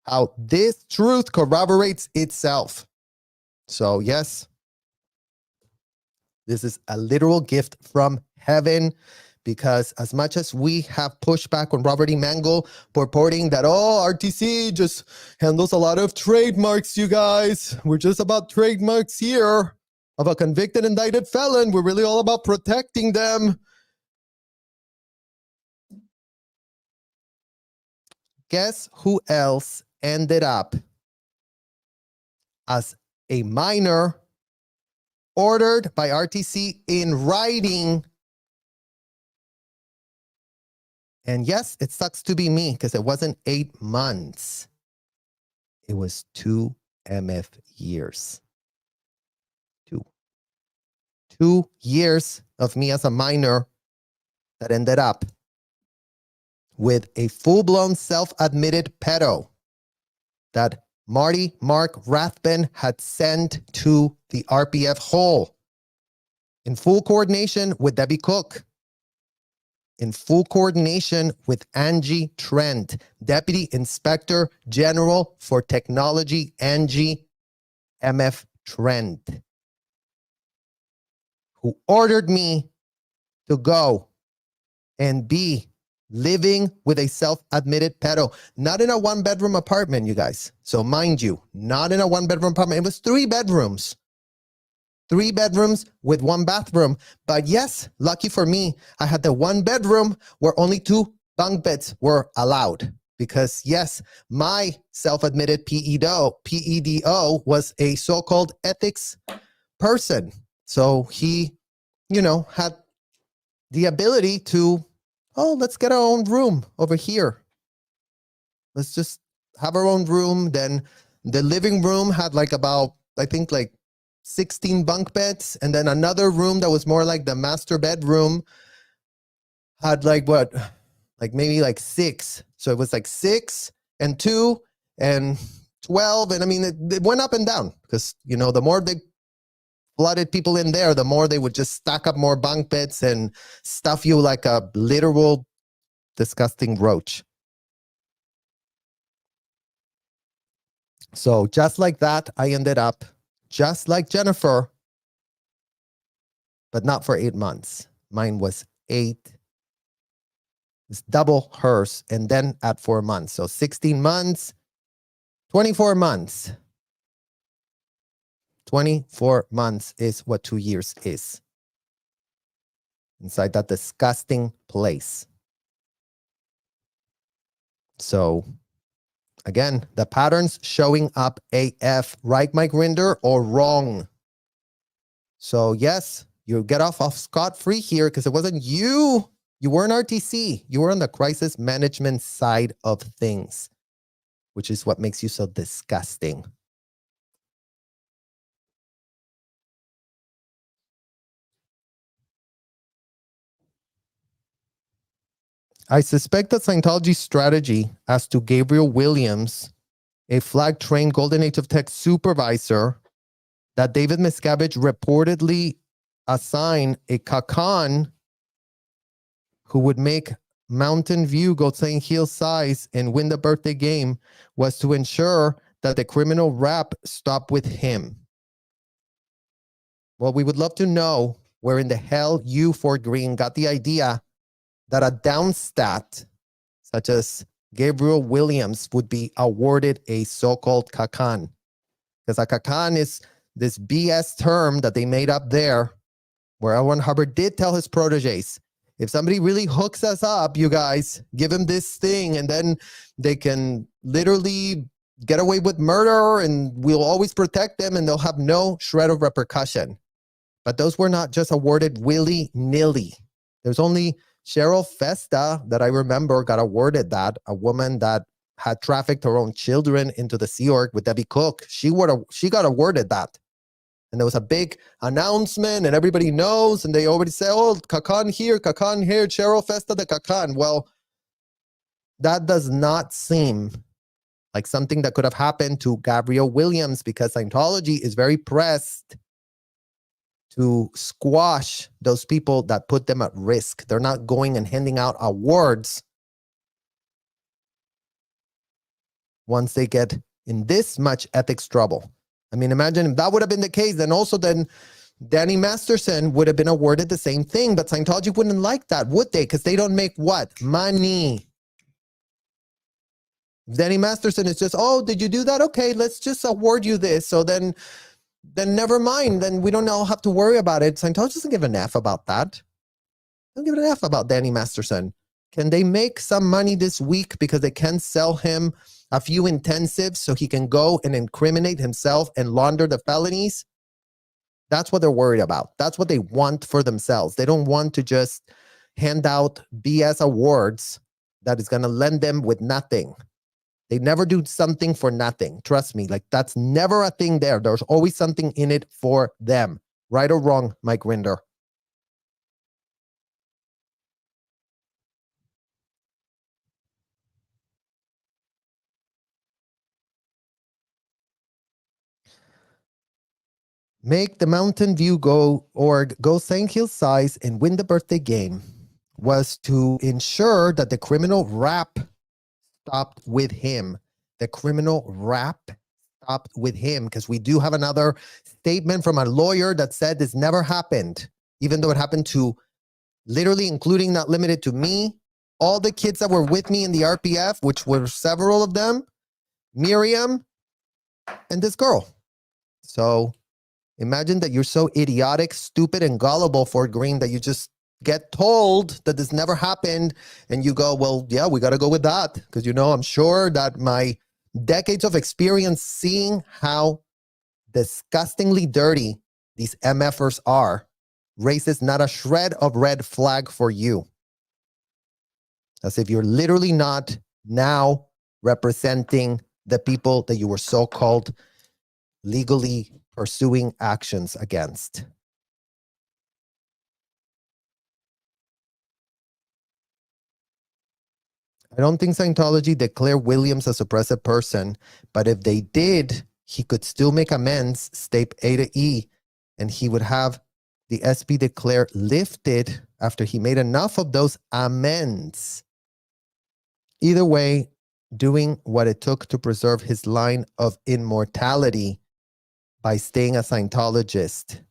how this truth corroborates itself. So yes, this is a literal gift from heaven, because as much as we have pushed back on Robert E. Mangle purporting that, oh, RTC just handles a lot of trademarks, you guys. We're just about trademarks here of a convicted indicted felon. We're really all about protecting them. Guess who else ended up as a minor ordered by RTC in writing? And yes, it sucks to be me because it wasn't 8 months. It was 2 MF years. 2 years of me as a minor that ended up with a full-blown self-admitted pedo that Marty Mark Rathbun had sent to the RPF hole in full coordination with Debbie Cook, in full coordination with Angie Trent, Deputy Inspector General for Technology, Angie MF Trent, who ordered me to go and be living with a self-admitted pedo, not in a one-bedroom apartment, you guys. So mind you, not in a one-bedroom apartment. It was 3 bedrooms. 3 bedrooms with 1 bathroom. But yes, lucky for me, I had the 1 bedroom where only 2 bunk beds were allowed. Because yes, my self-admitted PEDO was a so-called ethics person. So he, you know, had the ability to, oh, let's get our own room over here. Let's just have our own room. Then the living room had like about, I think like 16 bunk beds. And then another room that was more like the master bedroom had like what? Like maybe like 6. So it was like 6 and 2 and 12. And I mean, it went up and down because, you know, the more they flooded people in there, the more they would just stack up more bunk beds and stuff you like a literal disgusting roach. So just like that, I ended up just like Jennifer, but not for 8 months. Mine was 8. It's double hers. And then at 4 months. So 16 months, 24 months. 24 months is what 2 years is inside that disgusting place. So Again, the pattern's showing up AF, right, Mike Rinder, or wrong? So yes, you get off scot-free here because it wasn't you. You weren't RTC. You were on the crisis management side of things, which is what makes you so disgusting. I suspect that Scientology's strategy as to Gabriel Williams, a flag-trained Golden Age of Tech supervisor, that David Miscavige reportedly assigned a Kakan who would make Mountain View go St. Heel size and win the birthday game, was to ensure that the criminal rap stopped with him. Well, we would love to know where in the hell you, Fort Greene, got the idea that a downstat such as Gabriel Williams would be awarded a so-called Kakan. Because a Kakan is this BS term that they made up there, where L. Ron Hubbard did tell his proteges, if somebody really hooks us up, you guys, give him this thing, and then they can literally get away with murder, and we'll always protect them, and they'll have no shred of repercussion. But those were not just awarded willy-nilly. There's only Cheryl Festa that I remember got awarded that, a woman that had trafficked her own children into the Sea Org with Debbie Cook. She got awarded that. And there was a big announcement and everybody knows, and they already say, oh, Kakan here, Cheryl Festa the Kakan. Well, that does not seem like something that could have happened to Gabriel Williams, because Scientology is very pressed to squash those people that put them at risk. They're not going and handing out awards once they get in this much ethics trouble. I mean, imagine if that would have been the case, then Danny Masterson would have been awarded the same thing, but Scientology wouldn't like that, would they? Because they don't make what? Money. If Danny Masterson is just, oh, did you do that? Okay, let's just award you this. So then never mind. Then we don't all have to worry about it. Scientology doesn't give an F about that. Don't give an F about Danny Masterson. Can they make some money this week because they can sell him a few intensives so he can go and incriminate himself and launder the felonies? That's what they're worried about. That's what they want for themselves. They don't want to just hand out BS awards that is going to lend them with nothing. They never do something for nothing. Trust me, like that's never a thing there. There's always something in it for them. Right or wrong, Mike Rinder? Make the Mountain View go St. Hill size and win the birthday game was to ensure that the criminal rap stopped with him. The criminal rap stopped with him, because we do have another statement from a lawyer that said this never happened, even though it happened to literally, including, not limited to me, all the kids that were with me in the RPF, which were several of them, Miriam, and this girl. So imagine that you're so idiotic, stupid, and gullible, Fort Greene, that you just get told that this never happened, and you go, well, yeah, we got to go with that, because, I'm sure that my decades of experience seeing how disgustingly dirty these MFers are raises not a shred of red flag for you. As if you're literally not now representing the people that you were so-called legally pursuing actions against. I don't think Scientology declared Williams a suppressive person, but if they did, he could still make amends, step A to E, and he would have the SB declare lifted after he made enough of those amends. Either way, doing what it took to preserve his line of immortality by staying a Scientologist.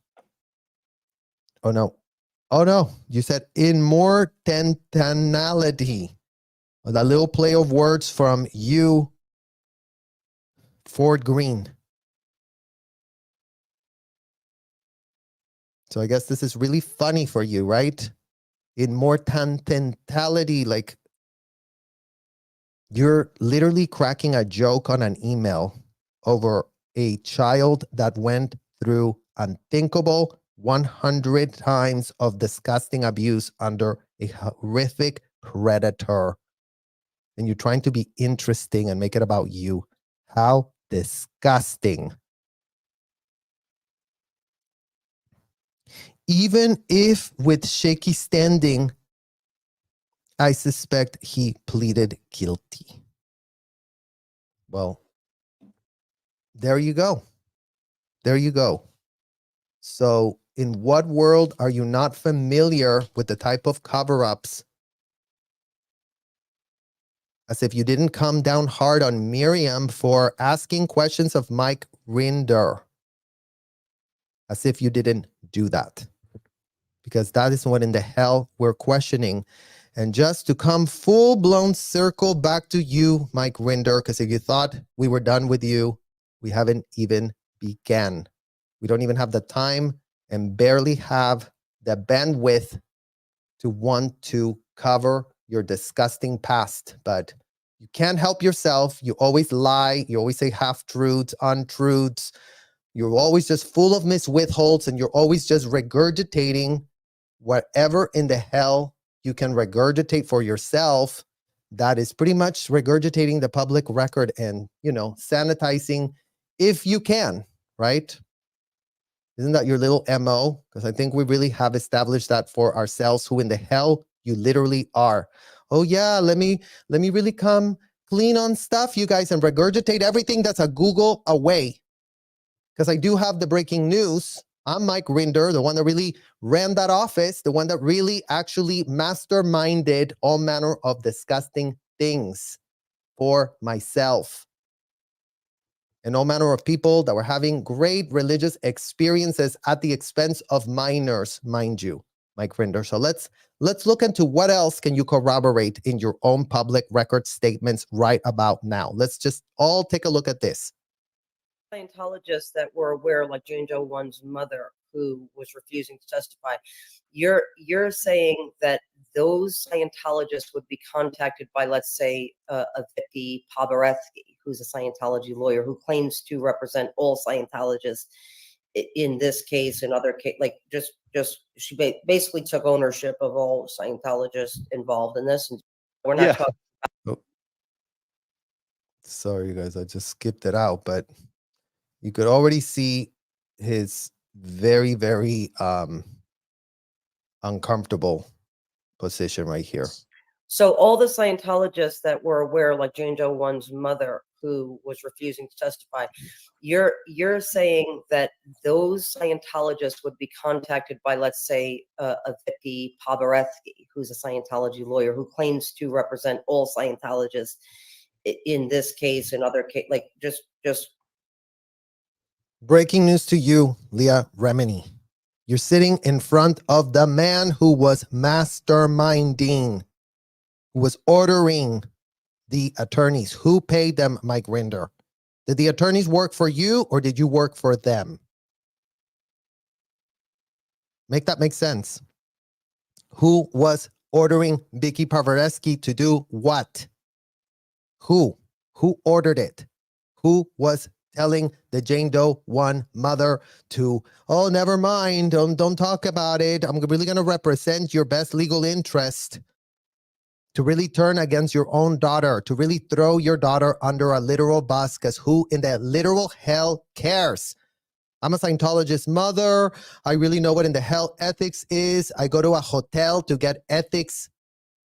Oh no, you said immortality. That little play of words from you, Fort Greene. So I guess this is really funny for you, right? Immortality, like You're literally cracking a joke on an email over a child that went through unthinkable 100 times of disgusting abuse under a horrific predator. And you're trying to be interesting and make it about you. How disgusting. Even if with shaky standing, I suspect he pleaded guilty. Well, there you go. There you go. So, in what world are you not familiar with the type of cover-ups? As if you didn't come down hard on Miriam for asking questions of Mike Rinder. As if you didn't do that. Because that is what in the hell we're questioning. And just to come full-blown circle back to you, Mike Rinder, because if you thought we were done with you, we haven't even began. We don't even have the time and barely have the bandwidth to want to cover your disgusting past. But you can't help yourself. You always lie. You always say half-truths, untruths. You're always just full of miswithholds, and you're always just regurgitating whatever in the hell you can regurgitate for yourself. That is pretty much regurgitating the public record and, sanitizing if you can, right? Isn't that your little MO? Because I think we really have established that for ourselves, who in the hell you literally are. Oh yeah, let me really come clean on stuff, you guys, and regurgitate everything that's a Google away. Because I do have the breaking news. I'm Mike Rinder, the one that really ran that office, the one that really actually masterminded all manner of disgusting things for myself. And all manner of people that were having great religious experiences at the expense of minors, mind you, Mike Rinder. So let's look into what else can you corroborate in your own public record statements right about now. Let's just all take a look at this. Scientologists that were aware, like Jane Doe 1's mother, who was refusing to testify. You're saying that those Scientologists would be contacted by, let's say, a Vicky Pavaretsky, who's a Scientology lawyer who claims to represent all Scientologists. In this case, in other case, like just she basically took ownership of all Scientologists involved in this, and we're not talking. Oh. Sorry, you guys, I just skipped it out, but you could already see his very, very uncomfortable position right here. So all the Scientologists that were aware, like Jane Doe 1's mother, who was refusing to testify, you're saying that those Scientologists would be contacted by, let's say, a Vicky Pavaretsky, who's a Scientology lawyer who claims to represent all Scientologists. In this case, in other case, like just. Breaking news to you, Leah Remini. You're sitting in front of the man who was masterminding, who was ordering the attorneys. Who paid them, Mike Rinder? Did the attorneys work for you or did you work for them? Make that make sense. Who was ordering Vicky Pavaretsky to do what? Who? Who ordered it? Who was telling the Jane Doe 1 mother to, oh, never mind, don't talk about it. I'm really going to represent your best legal interest. To really turn against your own daughter, to really throw your daughter under a literal bus, because who in the literal hell cares? I'm a Scientologist mother. I really know what in the hell ethics is. I go to a hotel to get ethics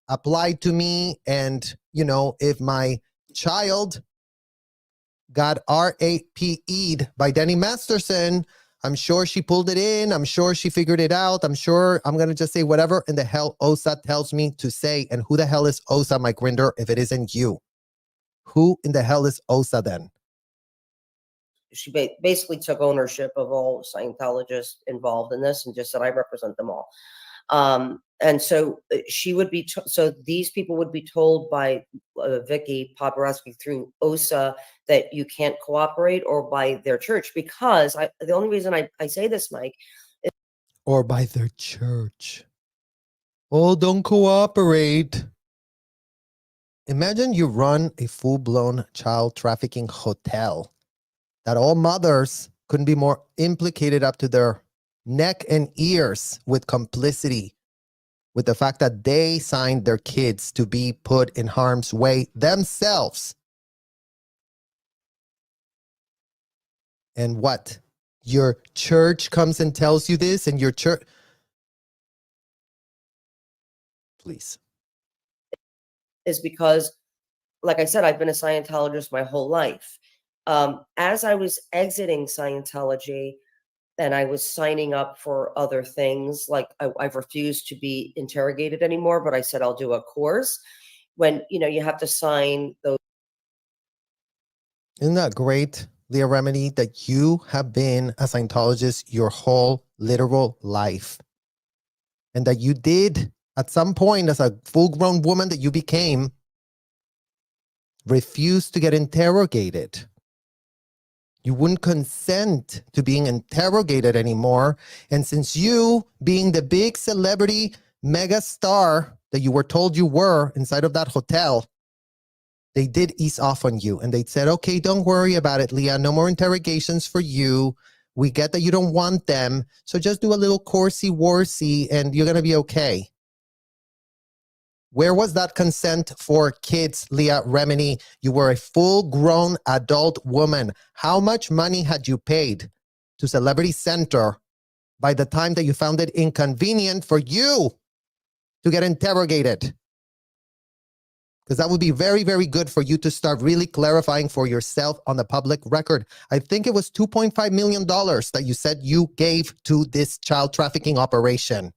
applied to me. And, if my child got RAPE'd by Denny Masterson, I'm sure she pulled it in. I'm sure she figured it out. I'm sure I'm going to just say whatever in the hell OSA tells me to say. And who the hell is OSA, Mike Rinder, if it isn't you? Who in the hell is OSA then? She basically took ownership of all Scientologists involved in this and just said, I represent them all. And so she would be, so these people would be told by Vicky Pavaretsky through OSA that you can't cooperate, or by their church, because the only reason I say this, Mike, is, or by their church. Oh, don't cooperate. Imagine you run a full-blown child trafficking hotel that all mothers couldn't be more implicated up to their neck and ears with complicity, with the fact that they signed their kids to be put in harm's way themselves. And what? Your church comes and tells you this, and your church... Please. Is because, like I said, I've been a Scientologist my whole life. As I was exiting Scientology and I was signing up for other things, like I've refused to be interrogated anymore, but I said I'll do a course. When, you have to sign those. Isn't that great, Leah Remini, that you have been a Scientologist your whole literal life? And that you did, at some point, as a full-grown woman that you became, refuse to get interrogated. You wouldn't consent to being interrogated anymore. And since you, being the big celebrity mega star that you were told you were inside of that hotel, they did ease off on you. And they said, okay, don't worry about it, Leah. No more interrogations for you. We get that you don't want them. So just do a little coursey-worsey and you're going to be okay. Where was that consent for kids, Leah Remini? You were a full-grown adult woman. How much money had you paid to Celebrity Center by the time that you found it inconvenient for you to get interrogated? Because that would be very, very good for you to start really clarifying for yourself on the public record. I think it was $2.5 million that you said you gave to this child trafficking operation,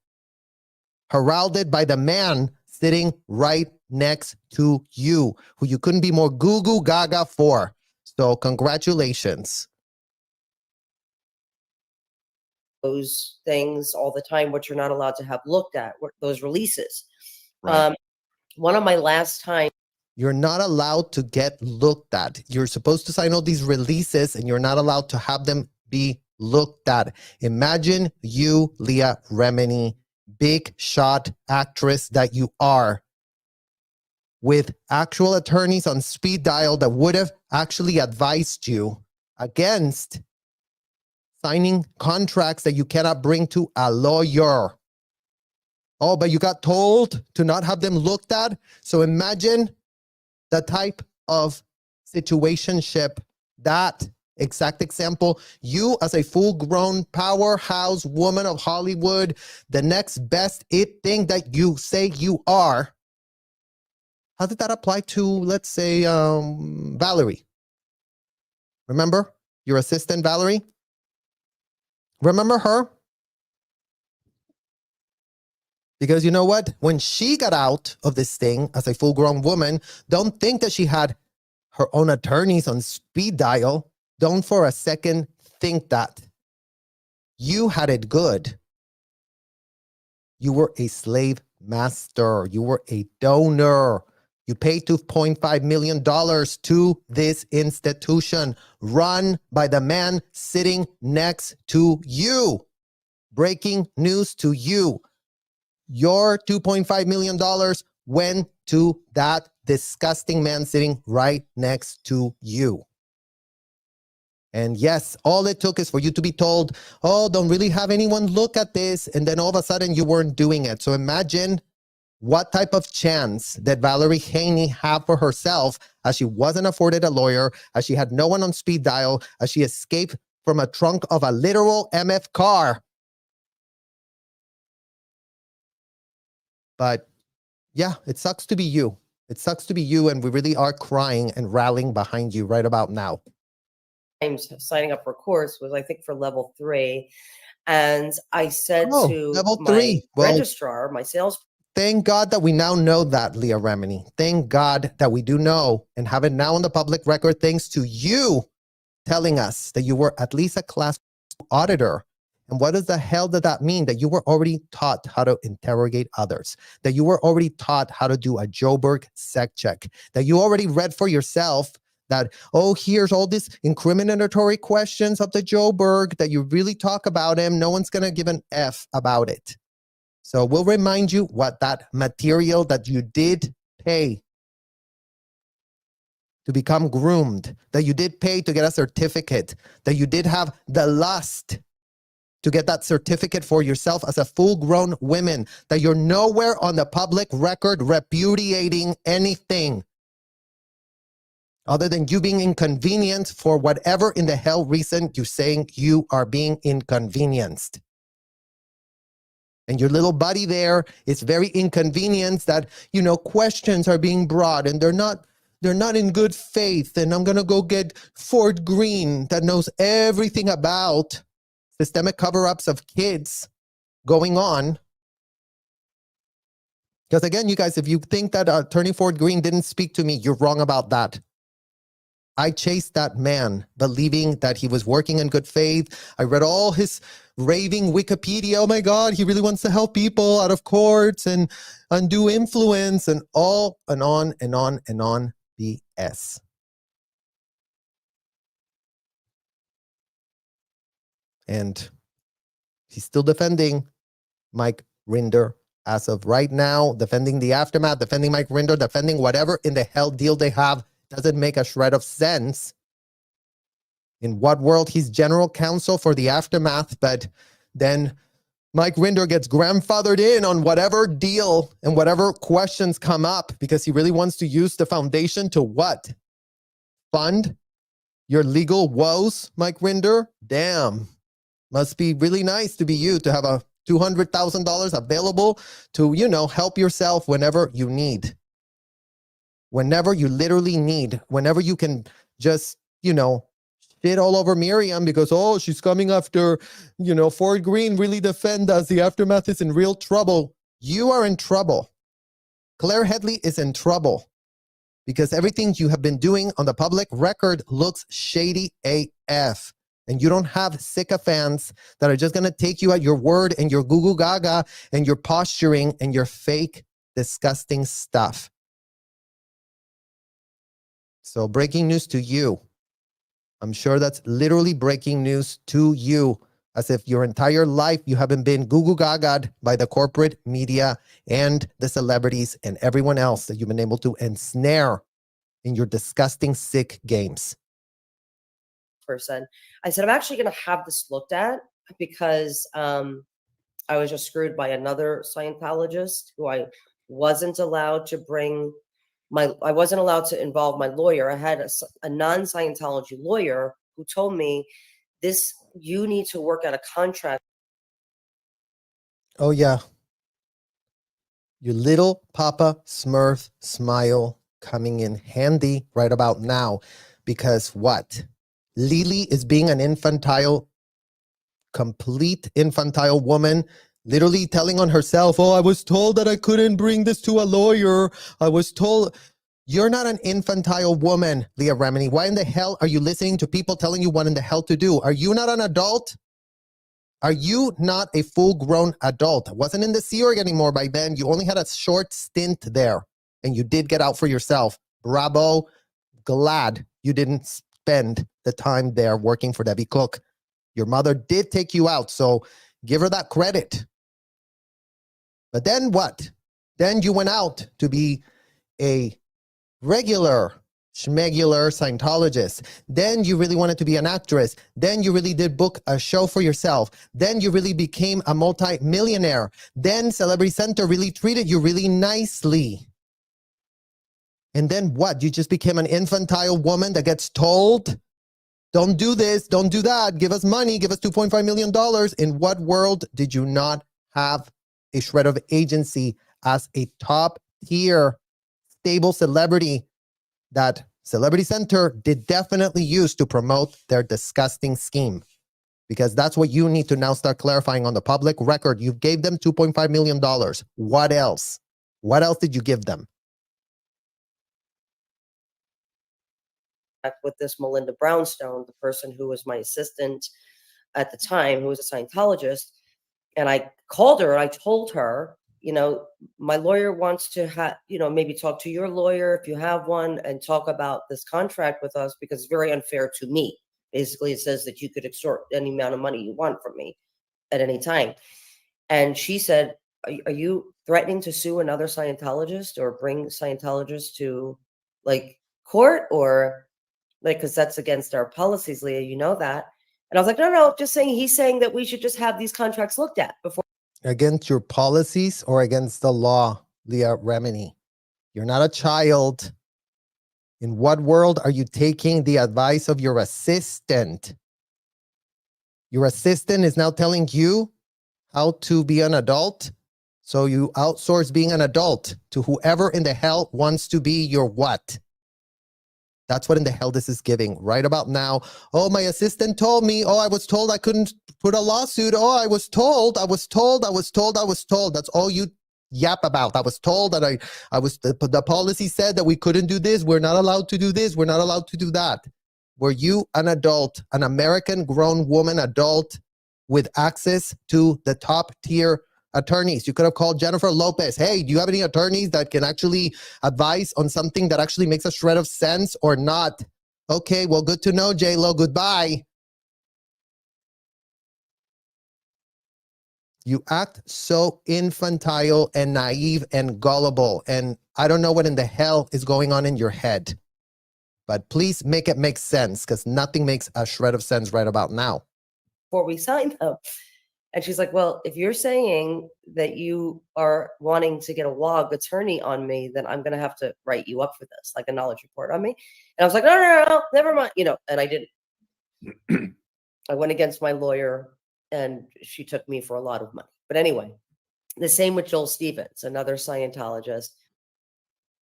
heralded by the man sitting right next to you, who you couldn't be more goo-goo gaga for. So congratulations. Those things all the time, which you're not allowed to have looked at, those releases. Right. One of my last times. You're not allowed to get looked at. You're supposed to sign all these releases and you're not allowed to have them be looked at. Imagine you, Leah Remini, big shot actress that you are, with actual attorneys on speed dial that would have actually advised you against signing contracts that you cannot bring to a lawyer. Oh, but you got told to not have them looked at. So imagine the type of situationship, that exact example, you as a full-grown powerhouse woman of Hollywood, the next best it thing that you say you are. How did that apply to, let's say, Valerie? Remember your assistant, Valerie? Remember her? Because you know what? When she got out of this thing as a full-grown woman, don't think that she had her own attorneys on speed dial. Don't for a second think that. You had it good. You were a slave master. You were a donor. You paid $2.5 million to this institution run by the man sitting next to you. Breaking news to you. Your $2.5 million went to that disgusting man sitting right next to you. And yes, all it took is for you to be told, oh, don't really have anyone look at this. And then all of a sudden you weren't doing it. So imagine what type of chance that Valerie Haney had for herself as she wasn't afforded a lawyer, as she had no one on speed dial, as she escaped from a trunk of a literal MF car. But yeah, it sucks to be you. It sucks to be you, and we really are crying and rallying behind you right about now. Signing up for a course was, I think, for level 3. And I said to level my 3. Well, registrar, my sales. Thank God that we now know that, Leah Remini. Thank God that we do know and have it now on the public record, thanks to you telling us that you were at least a class auditor. And what does the hell did that mean? That you were already taught how to interrogate others, that you were already taught how to do a Joburg sec check, that you already read for yourself that, oh, here's all these incriminatory questions of the Joburg, that you really talk about him. No one's going to give an F about it. So we'll remind you what that material that you did pay to become groomed, that you did pay to get a certificate, that you did have the lust to get that certificate for yourself as a full-grown woman, that you're nowhere on the public record repudiating anything other than you being inconvenienced for whatever in the hell reason you're saying you are being inconvenienced. And your little buddy there is very inconvenienced that, questions are being brought and they're not in good faith. And I'm going to go get Fort Greene that knows everything about systemic cover-ups of kids going on. Because again, you guys, if you think that Attorney Fort Greene didn't speak to me, you're wrong about that. I chased that man, believing that he was working in good faith. I read all his raving Wikipedia. Oh my God, he really wants to help people out of courts and undo influence and all and on and on and on BS. And he's still defending Mike Rinder as of right now, defending the aftermath, defending Mike Rinder, defending whatever in the hell deal they have. Doesn't make a shred of sense. In what world he's general counsel for the aftermath, but then Mike Rinder gets grandfathered in on whatever deal and whatever questions come up because he really wants to use the foundation to what? Fund your legal woes, Mike Rinder? Damn. Must be really nice to be you, to have a $200,000 available to, help yourself whenever you need. Whenever you literally need, whenever you can just, shit all over Miriam because, she's coming after, Fort Greene, really defend us. The aftermath is in real trouble. You are in trouble. Claire Headley is in trouble because everything you have been doing on the public record looks shady AF. And you don't have sycophants that are just going to take you at your word and your goo goo gaga and your posturing and your fake, disgusting stuff. So breaking news to you. I'm sure that's literally breaking news to you, as if your entire life you haven't been goo goo gaga'd by the corporate media and the celebrities and everyone else that you've been able to ensnare in your disgusting, sick games. Person. I said, I'm actually going to have this looked at because I was just screwed by another Scientologist who I wasn't allowed to bring I wasn't allowed to involve my lawyer. I had a non-Scientology lawyer who told me you need to work out a contract. Oh yeah. Your little Papa Smurf smile coming in handy right about now. Because what? Lily is being an complete infantile woman, literally telling on herself, I was told that I couldn't bring this to a lawyer. I was told. You're not an infantile woman, Leah Remini. Why in the hell are you listening to people telling you what in the hell to do? Are you not an adult? Are you not a full-grown adult? I wasn't in the Sea Org anymore by then. You only had a short stint there, and you did get out for yourself. Bravo. Glad you didn't spend the time there working for Debbie Cook. Your mother did take you out, so give her that credit. But then what? Then you went out to be a regular schmegular Scientologist. Then you really wanted to be an actress. Then you really did book a show for yourself. Then you really became a multi-millionaire. Then Celebrity Center really treated you really nicely. And then what? You just became an infantile woman that gets told, don't do this, don't do that, give us money, give us $2.5 million. In what world did you not have a shred of agency as a top tier stable celebrity that Celebrity Center did definitely use to promote their disgusting scheme? Because that's what you need to now start clarifying on the public record. You gave them $2.5 million. What else? What else did you give them? With this Melinda Brownstone, the person who was my assistant at the time, who was a Scientologist. And I called her and I told her, my lawyer wants to maybe talk to your lawyer if you have one and talk about this contract with us because it's very unfair to me. Basically, it says that you could extort any amount of money you want from me at any time. And she said, are you threatening to sue another Scientologist or bring Scientologists to court or like, because that's against our policies, Leah, you know that. And I was like, no, just saying, he's saying that we should just have these contracts looked at before. Against your policies or against the law, Leah Remini? You're not a child. In what world are you taking the advice of your assistant? Your assistant is now telling you how to be an adult. So you outsource being an adult to whoever in the hell wants to be your what? That's what in the hell this is giving right about now. Oh, my assistant told me. Oh, I was told I couldn't put a lawsuit. Oh, I was told. That's all you yap about. I was told that the policy said that we couldn't do this. We're not allowed to do this. We're not allowed to do that. Were you an adult, an American grown woman adult with access to the top tier attorneys? You could have called Jennifer Lopez. Hey, do you have any attorneys that can actually advise on something that actually makes a shred of sense or not? Okay, well, good to know, J-Lo. Goodbye. You act so infantile and naive and gullible, and I don't know what in the hell is going on in your head. But please make it make sense, because nothing makes a shred of sense right about now. Before we sign them. And she's like, well, if you're saying that you are wanting to get a WOG attorney on me, then I'm going to have to write you up for this, like a knowledge report on me. And I was like, no, never mind. And I didn't. I went against my lawyer and she took me for a lot of money. But anyway, the same with Joel Stevens, another Scientologist.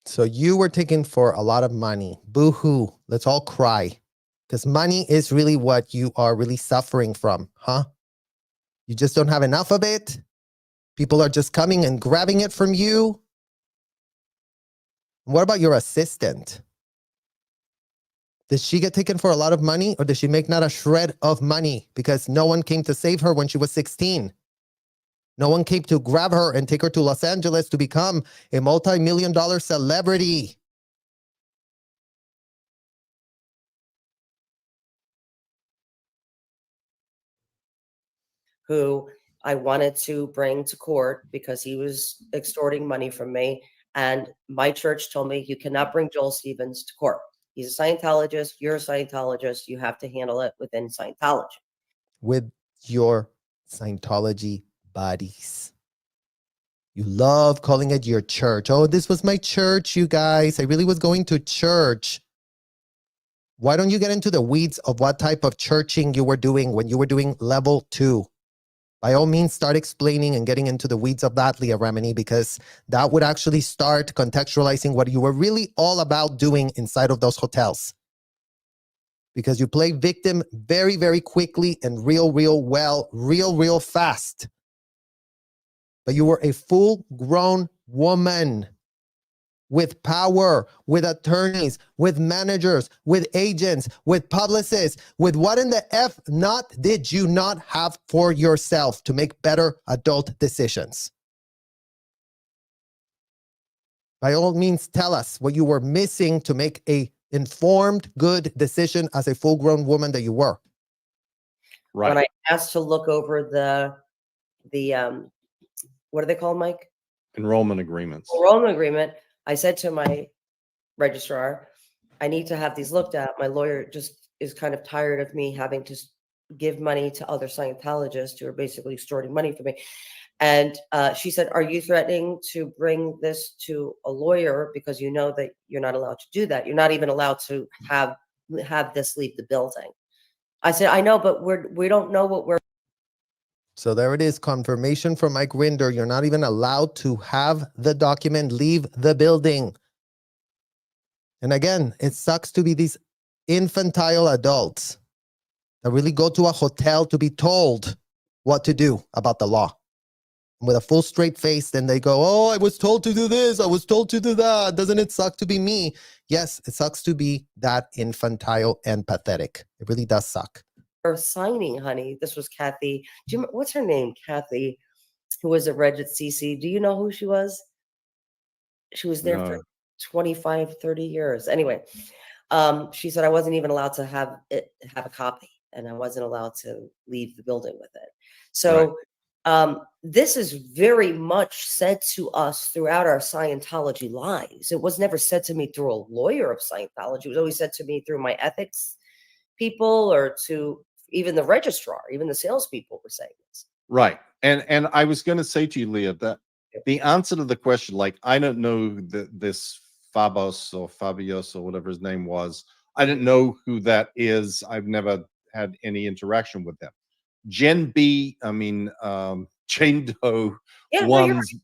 So you were taken for a lot of money. Boo-hoo. Let's all cry. Because money is really what you are really suffering from, huh? You just don't have enough of it. People are just coming and grabbing it from you. What about your assistant? Did she get taken for a lot of money, or did she make not a shred of money because no one came to save her when she was 16? No one came to grab her and take her to Los Angeles to become a multi-million-dollar celebrity. Who I wanted to bring to court because he was extorting money from me. And my church told me, you cannot bring Joel Stevens to court. He's a Scientologist. You're a Scientologist. You have to handle it within Scientology. With your Scientology buddies. You love calling it your church. Oh, this was my church, you guys. I really was going to church. Why don't you get into the weeds of what type of churching you were doing when you were doing level 2? By all means, start explaining and getting into the weeds of that, Leah Remini, because that would actually start contextualizing what you were really all about doing inside of those hotels. Because you play victim very, very quickly and real well, real fast. But you were a full-grown woman with power, with attorneys, with managers, with agents, with publicists, with what in the F not did you not have for yourself to make better adult decisions? By all means, tell us what you were missing to make a informed, good decision as a full-grown woman that you were. Right. When I asked to look over the what are they called, Mike? Enrollment agreements. Enrollment agreement. I said to my registrar, I need to have these looked at. My lawyer just is kind of tired of me having to give money to other Scientologists who are basically extorting money from me. And she said, are you threatening to bring this to a lawyer because you know that you're not allowed to do that? You're not even allowed to have this leave the building. I said, I know, but we don't know what we're. So there it is, confirmation from Mike Rinder. You're not even allowed to have the document leave the building. And again, it sucks to be these infantile adults that really go to a hotel to be told what to do about the law. With a full straight face, then they go, oh, I was told to do this, I was told to do that. Doesn't it suck to be me? Yes, it sucks to be that infantile and pathetic. It really does suck. Signing, honey. This was Kathy. Do you remember, what's her name? Kathy, who was at Regit CC. Do you know who she was? She was there for 25, 30 years. Anyway, she said I wasn't even allowed to have a copy, and I wasn't allowed to leave the building with it. So This is very much said to us throughout our Scientology lives. It was never said to me through a lawyer of Scientology. It was always said to me through my ethics people, or to even the registrar, even the salespeople were saying this. Right. And I was going to say to you, Leah, that the answer to the question, like, I don't know this Fabos or Fabios or whatever his name was. I didn't know who that is. I've never had any interaction with them. Jen B, I mean, Jane Doe Yeah, no, you're one's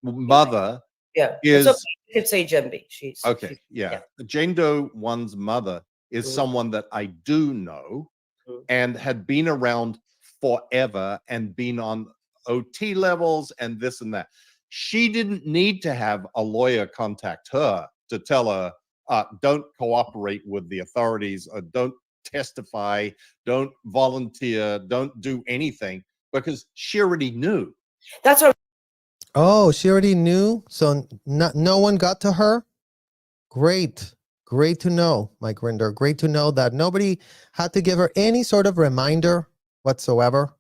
mother Yeah, it's is okay. You could say Gemby. okay. Yeah. Jane Doe one's mother is Mhm. someone that I do know Mhm. and had been around forever and been on OT levels and this and that. She didn't need to have a lawyer contact her to tell her, don't cooperate with the authorities, or don't testify, don't volunteer, don't do anything, because she already knew. That's what Oh, she already knew, so no one got to her. Great, great to know, Mike Rinder. Great to know that nobody had to give her any sort of reminder whatsoever.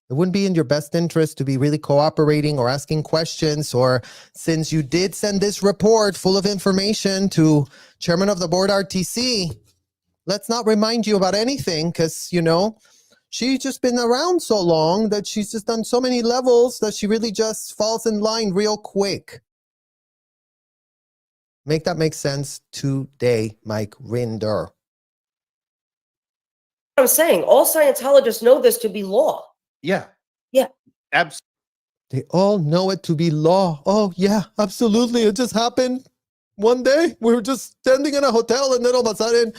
It wouldn't be in your best interest to be really cooperating or asking questions, or since you did send this report full of information to Chairman of the Board RTC, let's not remind you about anything, because, you know, she's just been around so long that she's just done so many levels that she really just falls in line real quick. Make that make sense today, Mike Rinder. I'm saying. All Scientologists know this to be law. Yeah. Yeah. Absolutely. They all know it to be law. Oh, yeah, absolutely. It just happened one day. We were just standing in a hotel, and then all of a sudden,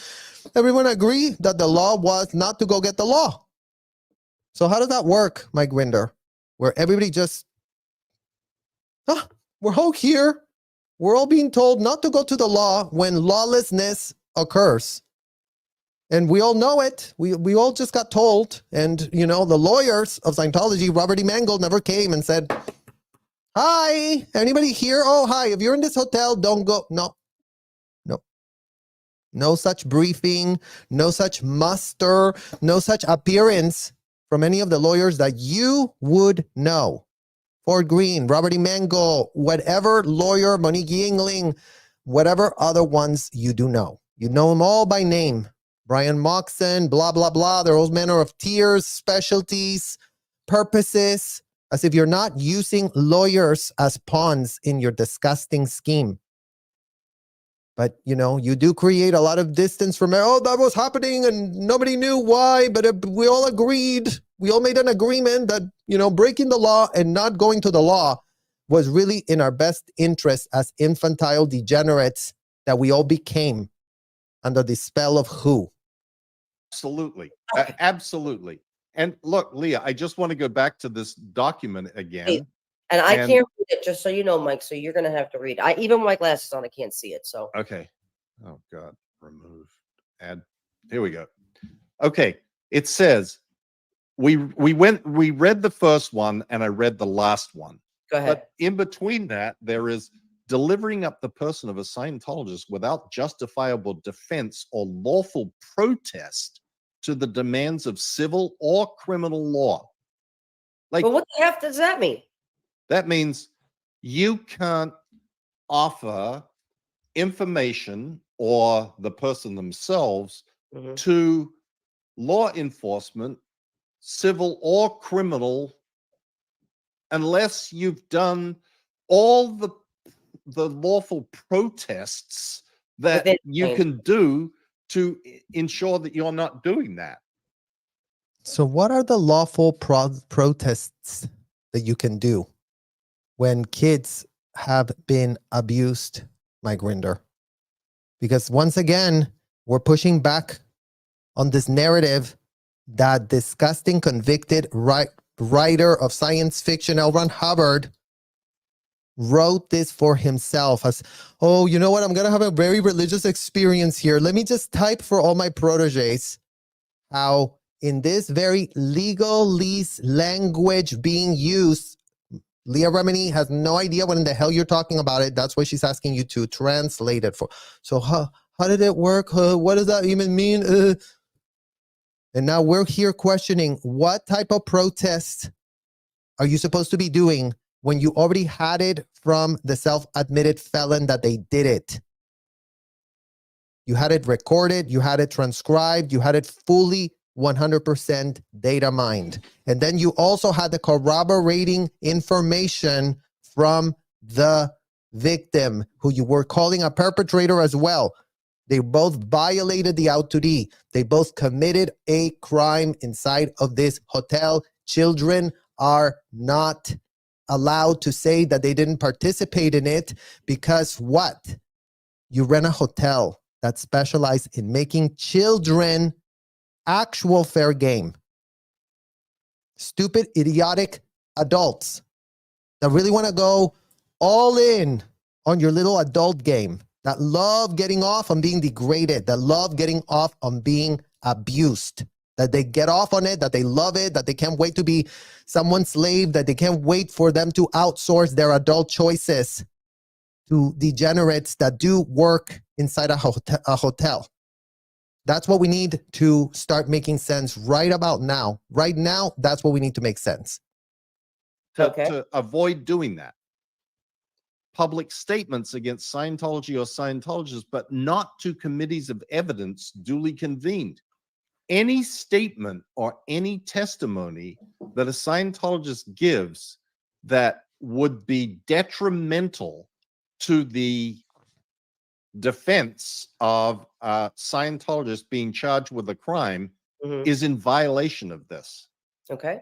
everyone agreed that the law was not to go get the law. So how does that work, Mike Rinder? Where everybody just, we're all here. We're all being told not to go to the law when lawlessness occurs. And we all know it. We all just got told. And, you know, the lawyers of Scientology, Robert E. Mangold, never came and said, hi, anybody here? Oh, hi, if you're in this hotel, don't go. No. No such briefing, no such muster, no such appearance from any of the lawyers that you would know. Ford Green, Robert E. Mangold, whatever lawyer, Monique Yingling, whatever other ones you do know. You know them all by name. Brian Moxon, blah, blah, blah. They're all manner of tiers, specialties, purposes, as if you're not using lawyers as pawns in your disgusting scheme. But, you know, you do create a lot of distance from, oh, that was happening and nobody knew why, but we all agreed. We all made an agreement that, you know, breaking the law and not going to the law was really in our best interest as infantile degenerates that we all became under the spell of who? Absolutely. Absolutely. And look, Leah, I just want to go back to this document again. And I can't read it, just so you know, Mike. So you're going to have to read. Even with my glasses on, I can't see it. So okay. Oh God, remove, add. Here we go. Okay. It says we read the first one and I read the last one. go ahead. But in between that, there is delivering up the person of a Scientologist without justifiable defense or lawful protest to the demands of civil or criminal law. Like, But what the heck does that mean? that means you can't offer information or the person themselves Mhm. to law enforcement, civil or criminal, unless you've done all the lawful protests that Within you time. can do to ensure that you're not doing that. So what are the lawful protests that you can do when kids have been abused, Mike Rinder? Because once again, we're pushing back on this narrative that disgusting convicted writer of science fiction, L. Ron Hubbard, wrote this for himself as, oh, you know what? I'm going to have a very religious experience here. Let me just type for all my proteges how in this very legalese language being used, Leah Remini has no idea what in the hell you're talking about it. That's why she's asking you to translate it for. So how did it work? What does that even mean? And now we're here questioning what type of protest are you supposed to be doing when you already had it from the self-admitted felon that they did it? You had it recorded, you had it transcribed, you had it fully 100% data mined. And then you also had the corroborating information from the victim, who you were calling a perpetrator as well. They both violated the auto D. They both committed a crime inside of this hotel. Children are not allowed to say that they didn't participate in it, because what? You rent a hotel that specialized in making children actual fair game. Stupid, idiotic adults that really want to go all in on your little adult game, that love getting off on being degraded, that love getting off on being abused, that they get off on it, that they love it, that they can't wait to be someone's slave, that they can't wait for them to outsource their adult choices to degenerates that do work inside a hotel. That's what we need to start making sense right about now. Right now, that's what we need to make sense. To avoid doing that. Public statements against Scientology or Scientologists, but not to committees of evidence duly convened. Any statement or any testimony that a Scientologist gives that would be detrimental to the defense of a Scientologist being charged with a crime is in violation of this. Okay.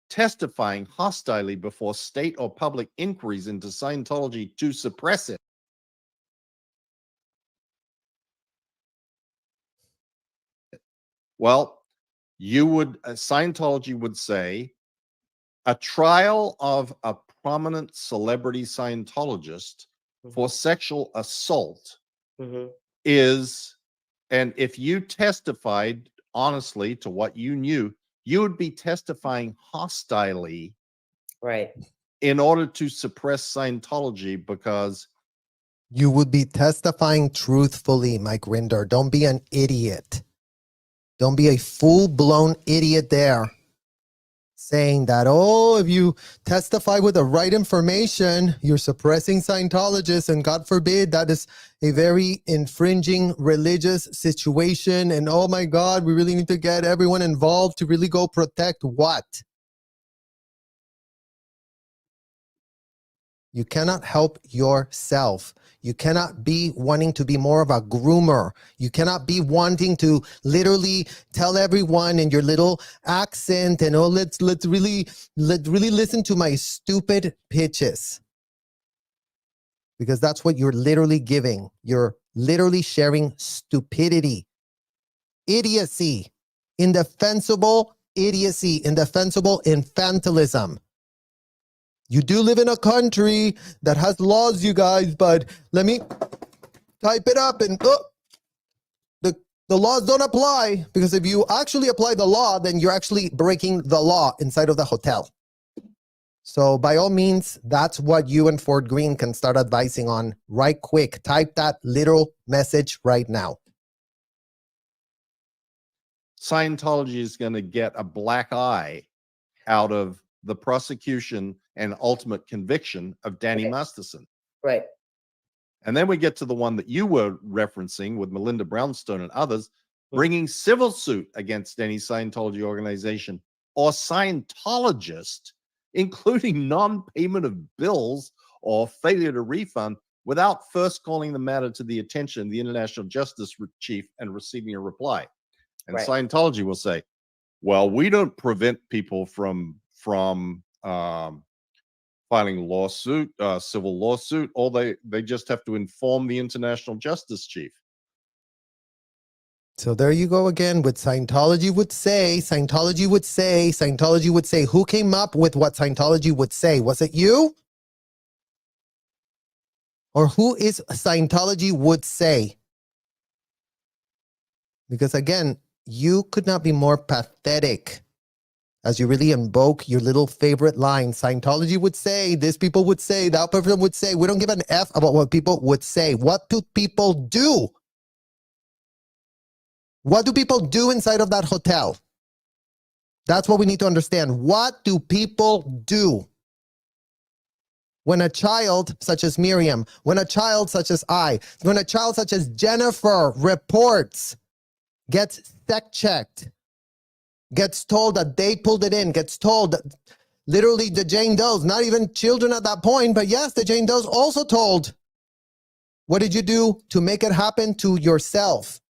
Testifying hostilely before state or public inquiries into Scientology to suppress it. Well, Scientology would say a trial of a prominent celebrity Scientologist for sexual assault is, and if you testified honestly to what you knew, you would be testifying hostilely, right, in order to suppress Scientology, because you would be testifying truthfully, Mike Rinder. Don't be an idiot. Don't be a full-blown idiot there, saying that, oh, if you testify with the right information, you're suppressing Scientologists, and God forbid, that is a very infringing religious situation, and oh my God, we really need to get everyone involved to really go protect what? You cannot help yourself. You cannot be wanting to be more of a groomer. You cannot be wanting to literally tell everyone in your little accent and, oh, let's really listen to my stupid pitches. Because that's what you're literally giving. You're literally sharing stupidity, idiocy, indefensible idiocy, indefensible infantilism. You do live in a country that has laws, you guys, but let me type it up, and the laws don't apply, because if you actually apply the law, then you're actually breaking the law inside of the hotel. So by all means, that's what you and Fort Greene can start advising on right quick. Type that little message right now. Scientology is going to get a black eye out of the prosecution and ultimate conviction of Danny Masterson. Right. And then we get to the one that you were referencing with Melinda Brownstone and others, bringing civil suit against any Scientology organization or Scientologist, including non-payment of bills or failure to refund, without first calling the matter to the attention of the International Justice Chief and receiving a reply. And Scientology will say, well, we don't prevent people from filing lawsuit, civil lawsuit, or they just have to inform the International Justice Chief. So there you go again with Scientology would say, Scientology would say, Scientology would say. Who came up with what Scientology would say? Was it you? Or who is Scientology would say? Because again, you could not be more pathetic as you really invoke your little favorite line. Scientology would say, this people would say, that person would say. We don't give an F about what people would say. What do people do? What do people do inside of that hotel? That's what we need to understand. What do people do when a child such as Miriam, when a child such as when a child such as Jennifer reports, gets sec checked, gets told that they pulled it in, gets told that literally the Jane Does, not even children at that point, but yes, the Jane Does also told, what did you do to make it happen to yourself?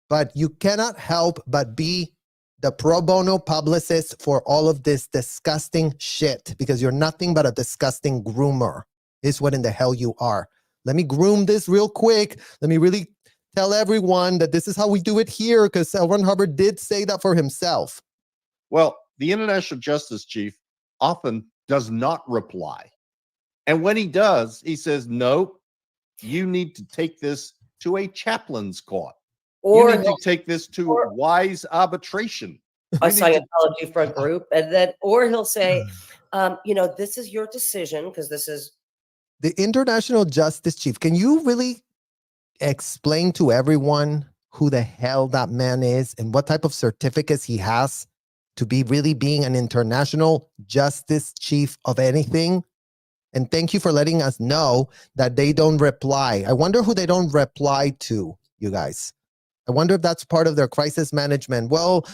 But you cannot help but be the pro bono publicist for all of this disgusting shit, because you're nothing but a disgusting groomer, is what in the hell you are. Let me groom this real quick. Let me really tell everyone that this is how we do it here, because L. Ron Hubbard did say that for himself. Well, the International Justice Chief often does not reply. And when he does, he says, no, you need to take this to a chaplain's court. Or you need to take this to wise arbitration. a Scientology front group, and then, or he'll say, this is your decision, because this is the International Justice Chief. Can you really explain to everyone who the hell that man is and what type of certificates he has to be really being an international justice chief of anything? And thank you for letting us know that they don't reply. I wonder who they don't reply to, you guys. I wonder if that's part of their crisis management. Well,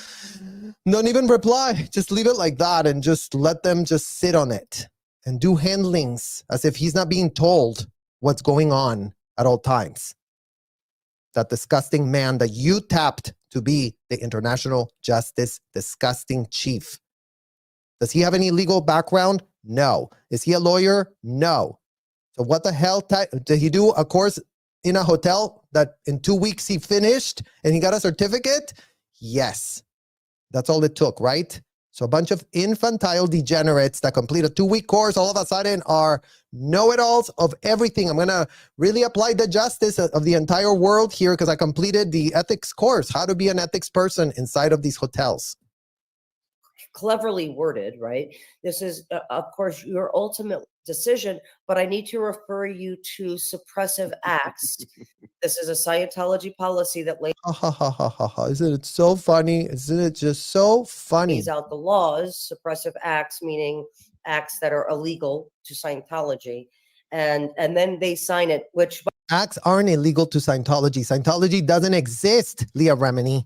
don't even reply. Just leave it like that and just let them just sit on it and do handlings as if he's not being told what's going on at all times. That disgusting man that you tapped to be the International Justice Disgusting Chief. Does he have any legal background? No. Is he a lawyer? No. So what the hell did he do a course in a hotel that in 2 weeks he finished and he got a certificate? Yes. That's all it took, right? So a bunch of infantile degenerates that complete a 2-week course all of a sudden are know-it-alls of everything. I'm going to really apply the justice of the entire world here because I completed the ethics course, how to be an ethics person inside of these hotels. cleverly worded, right? This is, of course, your ultimate decision, but I need to refer you to suppressive acts. This is a Scientology policy that lays Isn't it so funny? Isn't it just so funny? out the laws, suppressive acts, meaning acts that are illegal to Scientology. And then they sign it, which Acts aren't illegal to Scientology. Scientology doesn't exist, Leah Remini.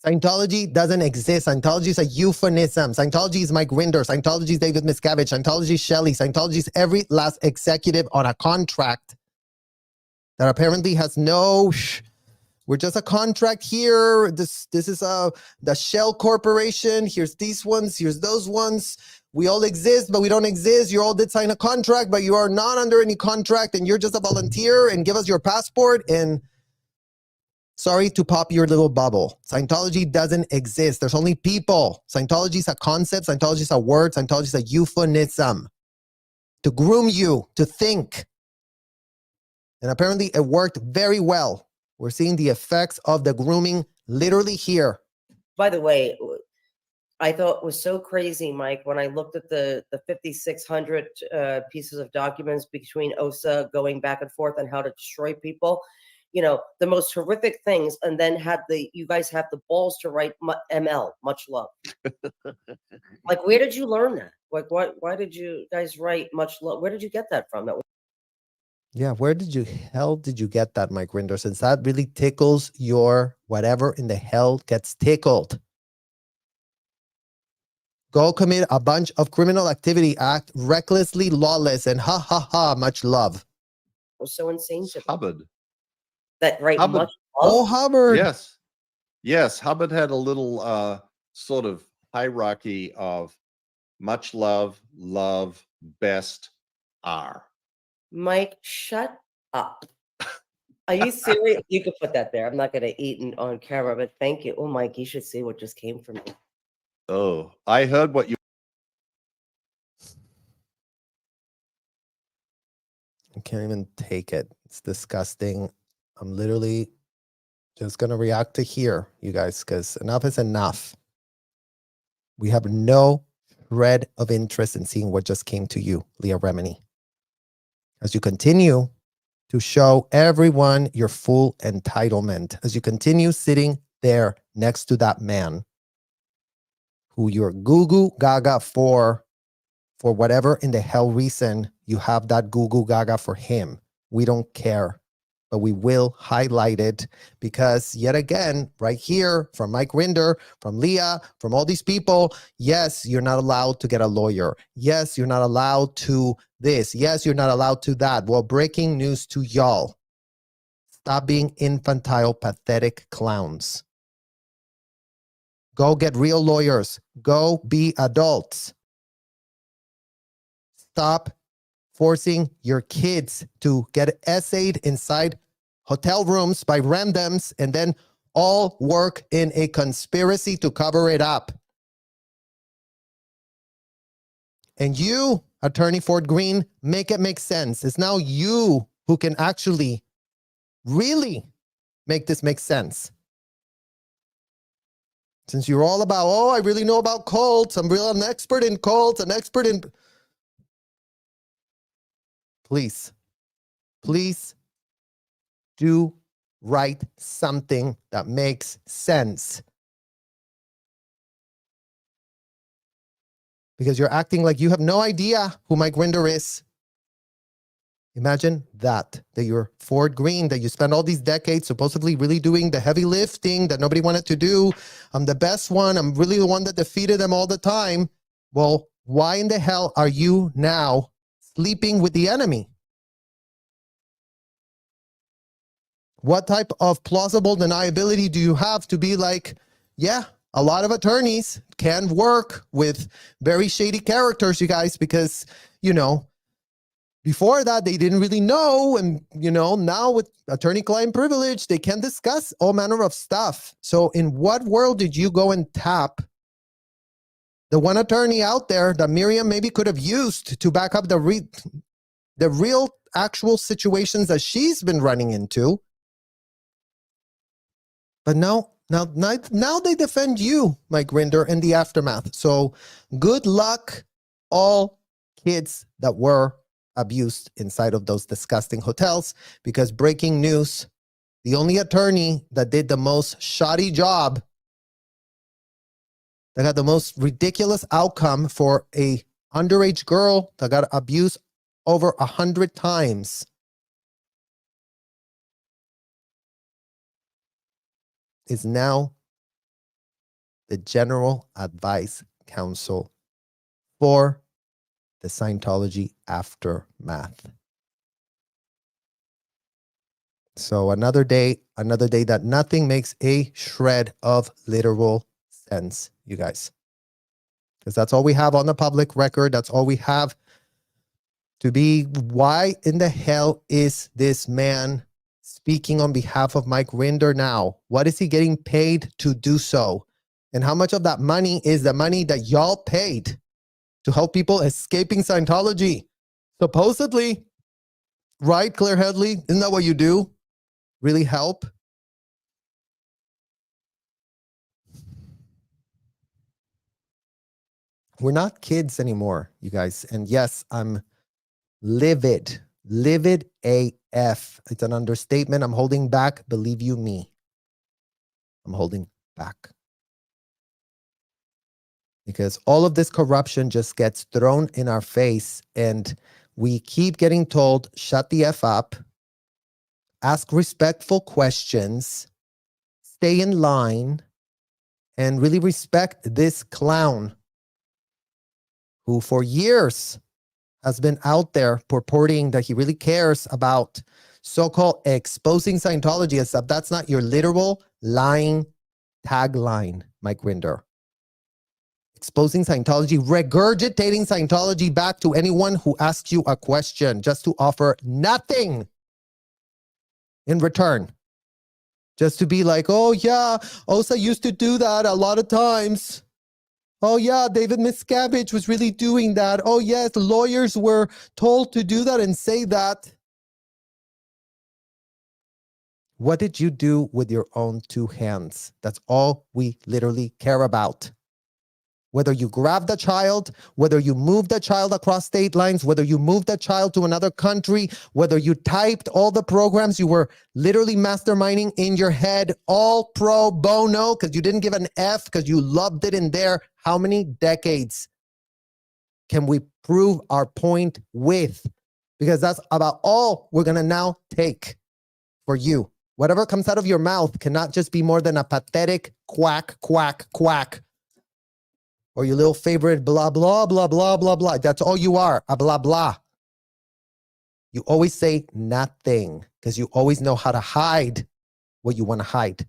Scientology doesn't exist. Scientology is a euphemism. Scientology is Mike Rinder. Scientology is David Miscavige. Scientology is Shelley. Scientology is every last executive on a contract that apparently has no... We're just a contract here. This is the Shell Corporation. Here's these ones. Here's those ones. We all exist, but we don't exist. You all did sign a contract, but you are not under any contract, and you're just a volunteer, and give us your passport, and sorry to pop your little bubble. Scientology doesn't exist. There's only people. Scientology is a concept. Scientology is a word. Scientology is a euphemism to groom you to think. And apparently it worked very well. We're seeing the effects of the grooming literally here. by the way, I thought was so crazy, Mike, when I looked at the 5,600 pieces of documents between OSA going back and forth on how to destroy people, you know, the most horrific things, and then you guys have the balls to write ML, much love. Like, where did you learn that? Like, why did you guys write much love? Where did you get that from? Yeah, where did you get that, Mike Rinder? Since that really tickles your whatever in the hell gets tickled. Go commit a bunch of criminal activity, act recklessly lawless, and ha ha ha, much love. It was so insane to me. Hubbard. That right, Hubbard. much love. Oh, Hubbard. Yes. Hubbard had a little sort of hierarchy of much love, best, R. Mike, shut up. Are you serious? You could put that there. I'm not going to eat on camera, but thank you. Oh, Mike, you should see what just came from me. Oh, I heard what you. I can't even take it. It's disgusting. I'm literally just going to react to here, you guys, because enough is enough. We have no thread of interest in seeing what just came to you, Leah Remini. As you continue to show everyone your full entitlement, as you continue sitting there next to that man who you're goo goo gaga for whatever in the hell reason you have that goo goo gaga for him. We don't care, but we will highlight it because yet again, right here from Mike Rinder, from Leah, from all these people, yes, you're not allowed to get a lawyer. Yes, you're not allowed to this. Yes, you're not allowed to that. Well, breaking news to y'all. Stop being infantile, pathetic clowns. Go get real lawyers. Go be adults. Stop forcing your kids to get essayed inside hotel rooms by randoms and then all work in a conspiracy to cover it up. And you, Attorney Ford Green, make it make sense. It's now you who can actually really make this make sense. Since you're all about, oh, I really know about cults. I'm an expert in cults, an expert in... Please do write something that makes sense. Because you're acting like you have no idea who Mike Rinder is. Imagine that you're Ford Green, that you spent all these decades supposedly really doing the heavy lifting that nobody wanted to do. I'm the best one. I'm really the one that defeated them all the time. Well, why in the hell are you now sleeping with the enemy? What type of plausible deniability do you have to be like, yeah, a lot of attorneys can work with very shady characters, you guys, because, you know, before that, they didn't really know. And, you know, now with attorney-client privilege, they can discuss all manner of stuff. So in what world did you go and tap the one attorney out there that Miriam maybe could have used to back up the real actual situations that she's been running into? But no, now they defend you, Mike Rinder, in the aftermath. So good luck, all kids that were abused inside of those disgusting hotels, because breaking news, the only attorney that did the most shoddy job, that got the most ridiculous outcome for a underage girl that got abused over 100 times, is now the General Advice Council for the Scientology aftermath. So another day that nothing makes a shred of literal sense, you guys. Because that's all we have on the public record. That's all we have to be. Why in the hell is this man speaking on behalf of Mike Rinder now? What is he getting paid to do so? And how much of that money is the money that y'all paid to help people escaping Scientology? Supposedly, right, Claire Headley? Isn't that what you do? Really help? We're not kids anymore, you guys. And yes, I'm livid AF. It's an understatement. I'm holding back. Believe you me. I'm holding back. Because all of this corruption just gets thrown in our face and we keep getting told, shut the F up, ask respectful questions, stay in line, and really respect this clown who for years has been out there purporting that he really cares about so-called exposing Scientology, except that's not your literal lying tagline, Mike Rinder. Exposing Scientology, regurgitating Scientology back to anyone who asks you a question, just to offer nothing in return. Just to be like, oh yeah, Osa used to do that a lot of times. Oh yeah, David Miscavige was really doing that. Oh yes, lawyers were told to do that and say that. What did you do with your own two hands? That's all we literally care about. Whether you grab the child, whether you move the child across state lines, whether you move the child to another country, whether you typed all the programs you were literally masterminding in your head, all pro bono, because you didn't give an F because you loved it in there. How many decades can we prove our point with? Because that's about all we're going to now take for you. Whatever comes out of your mouth cannot just be more than a pathetic quack, quack, quack. Or your little favorite blah, blah, blah, blah, blah, blah. That's all you are, a blah, blah. You always say nothing because you always know how to hide what you want to hide.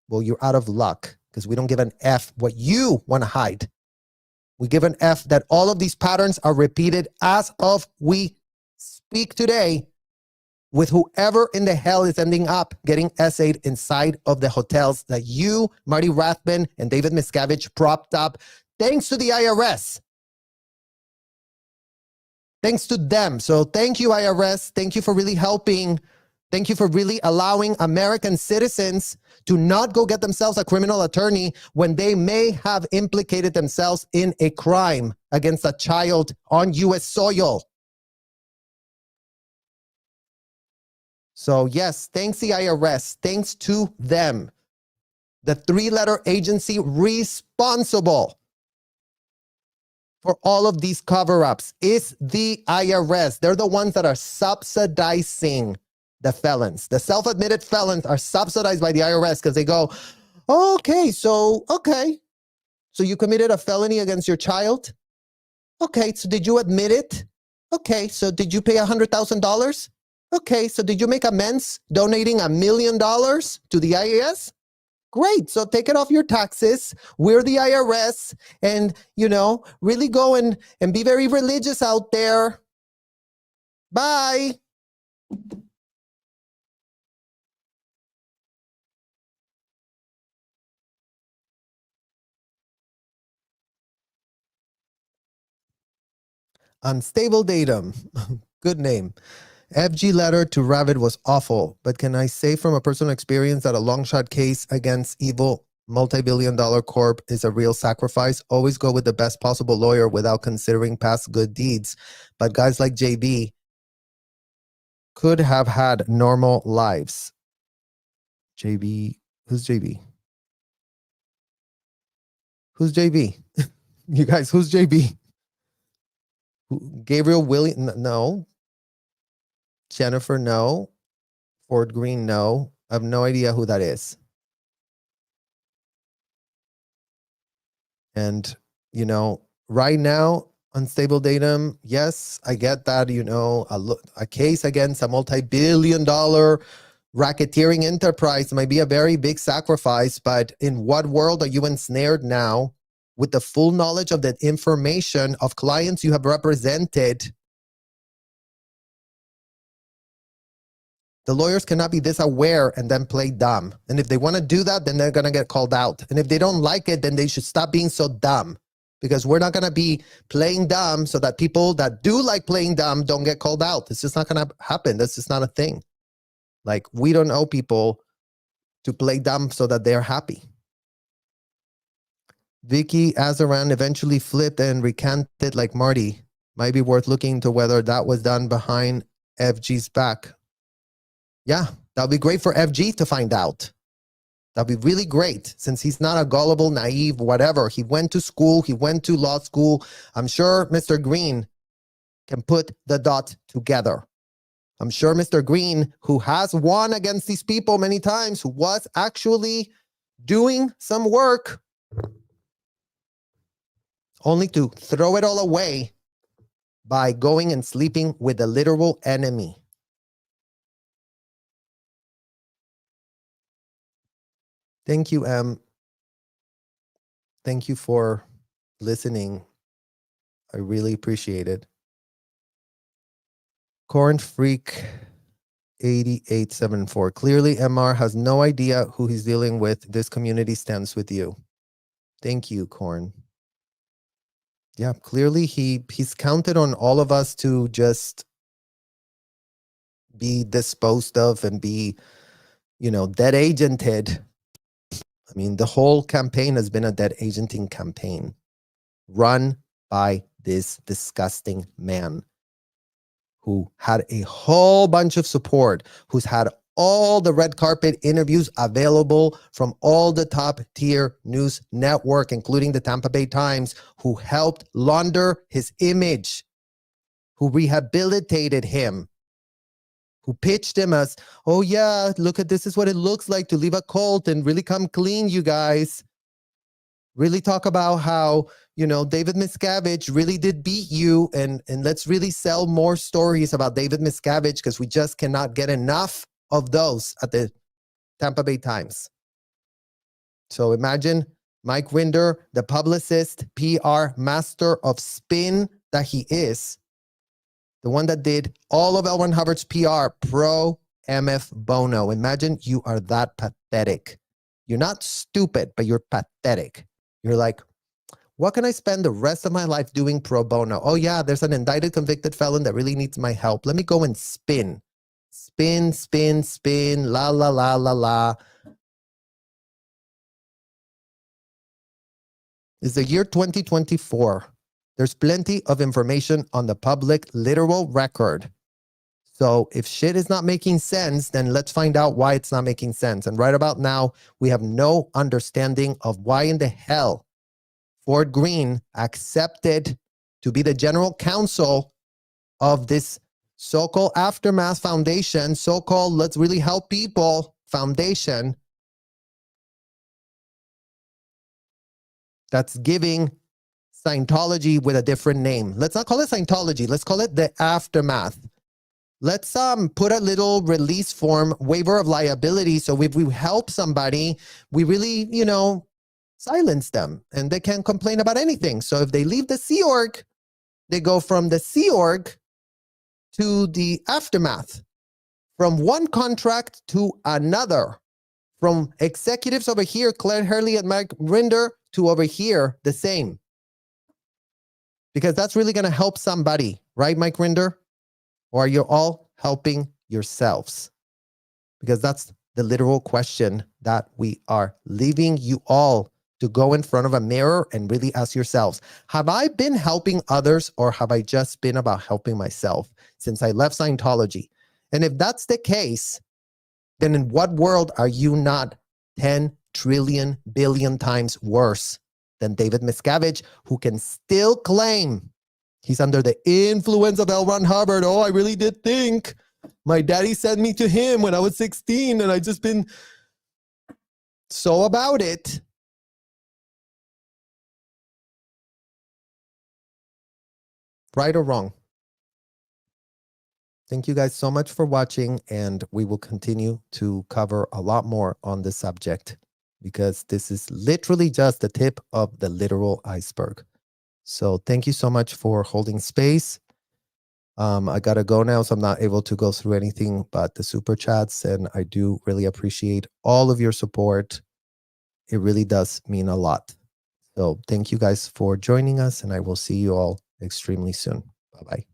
Well, you're out of luck because we don't give an F what you want to hide. We give an F that all of these patterns are repeated as of we speak today with whoever in the hell is ending up getting essayed inside of the hotels that you, Marty Rathbun, and David Miscavige propped up, thanks to the IRS. Thanks to them. So thank you, IRS. Thank you for really helping. Thank you for really allowing American citizens to not go get themselves a criminal attorney when they may have implicated themselves in a crime against a child on U.S. soil. So yes, thanks the IRS, thanks to them, the three-letter agency responsible for all of these cover-ups is the IRS. They're the ones that are subsidizing the felons. The self-admitted felons are subsidized by the IRS because they go, okay, so you committed a felony against your child? Okay, so did you admit it? Okay, so did you pay $100,000? Okay, so did you make amends donating $1 million to the IRS? Great, so take it off your taxes. We're the IRS, and, really go and be very religious out there. Bye. Unstable datum. Good name. FG letter to Ravid was awful, but can I say from a personal experience that a long shot case against evil multi-billion-dollar corp is a real sacrifice? Always go with the best possible lawyer without considering past good deeds. But guys like JB could have had normal lives. JB, who's JB? Who's JB? You guys, who's JB? Gabriel William? No. Jennifer, no. Ford Green, no. I have no idea who that is. And, right now, unstable datum, yes, I get that, a case against a multi-billion-dollar racketeering enterprise might be a very big sacrifice, but in what world are you ensnared now with the full knowledge of the information of clients you have represented? The lawyers cannot be this aware and then play dumb. And if they want to do that, then they're going to get called out. And if they don't like it, then they should stop being so dumb. Because we're not going to be playing dumb so that people that do like playing dumb don't get called out. It's just not going to happen. That's just not a thing. Like, we don't owe people to play dumb so that they're happy. Vicky Azaran eventually flipped and recanted like Marty. Might be worth looking into whether that was done behind FG's back. Yeah, that would be great for FG to find out. That would be really great since he's not a gullible, naive, whatever. He went to school. He went to law school. I'm sure Mr. Green can put the dot together. I'm sure Mr. Green, who has won against these people many times, who was actually doing some work, only to throw it all away by going and sleeping with the literal enemy. Thank you, Em. Thank you for listening. I really appreciate it. Corn Freak 8874. Clearly, MR has no idea who he's dealing with. This community stands with you. Thank you, Corn. Yeah, clearly he's counted on all of us to just be disposed of and be, dead agented. I mean, the whole campaign has been a dead agenting campaign. run by this disgusting man who had a whole bunch of support, who's had all the red carpet interviews available from all the top tier news network, including the Tampa Bay Times, who helped launder his image, who rehabilitated him, who pitched him as, oh yeah, look at this is what it looks like to leave a cult and really come clean, you guys. Really talk about how, David Miscavige really did beat you, and let's really sell more stories about David Miscavige because we just cannot get enough of those at the Tampa Bay Times. So imagine Mike Rinder, the publicist, PR master of spin that he is, the one that did all of L. Ron Hubbard's PR pro MF Bono. Imagine you are that pathetic. You're not stupid, but you're pathetic. You're like, what can I spend the rest of my life doing pro bono? Oh yeah, there's an indicted convicted felon that really needs my help. Let me go and spin. Spin, spin, spin, la, la, la, la, la. It's the year 2024. There's plenty of information on the public literal record. So if shit is not making sense, then let's find out why it's not making sense. And right about now, we have no understanding of why in the hell Ford Green accepted to be the general counsel of this so-called Aftermath Foundation, so-called Let's Really Help People Foundation, that's giving Scientology with a different name. Let's not call it Scientology. Let's call it the Aftermath. Let's put a little release form, waiver of liability. So if we help somebody, we really, silence them and they can't complain about anything. So if they leave the Sea Org, they go from the Sea Org to the Aftermath, from one contract to another, from executives over here, Claire Hurley and Mike Rinder, to over here, the same. Because that's really going to help somebody, right, Mike Rinder? Or are you all helping yourselves? Because that's the literal question that we are leaving you all to go in front of a mirror and really ask yourselves, have I been helping others or have I just been about helping myself since I left Scientology? And if that's the case, then in what world are you not 10 trillion billion times worse than David Miscavige, who can still claim he's under the influence of L. Ron Hubbard? Oh, I really did think my daddy sent me to him when I was 16 and I just been so about it. Right or wrong? Thank you guys so much for watching, and we will continue to cover a lot more on this subject because this is literally just the tip of the literal iceberg. So thank you so much for holding space. I gotta go now, so I'm not able to go through anything but the super chats, and I do really appreciate all of your support. It really does mean a lot. So thank you guys for joining us, and I will see you all extremely soon. Bye-bye.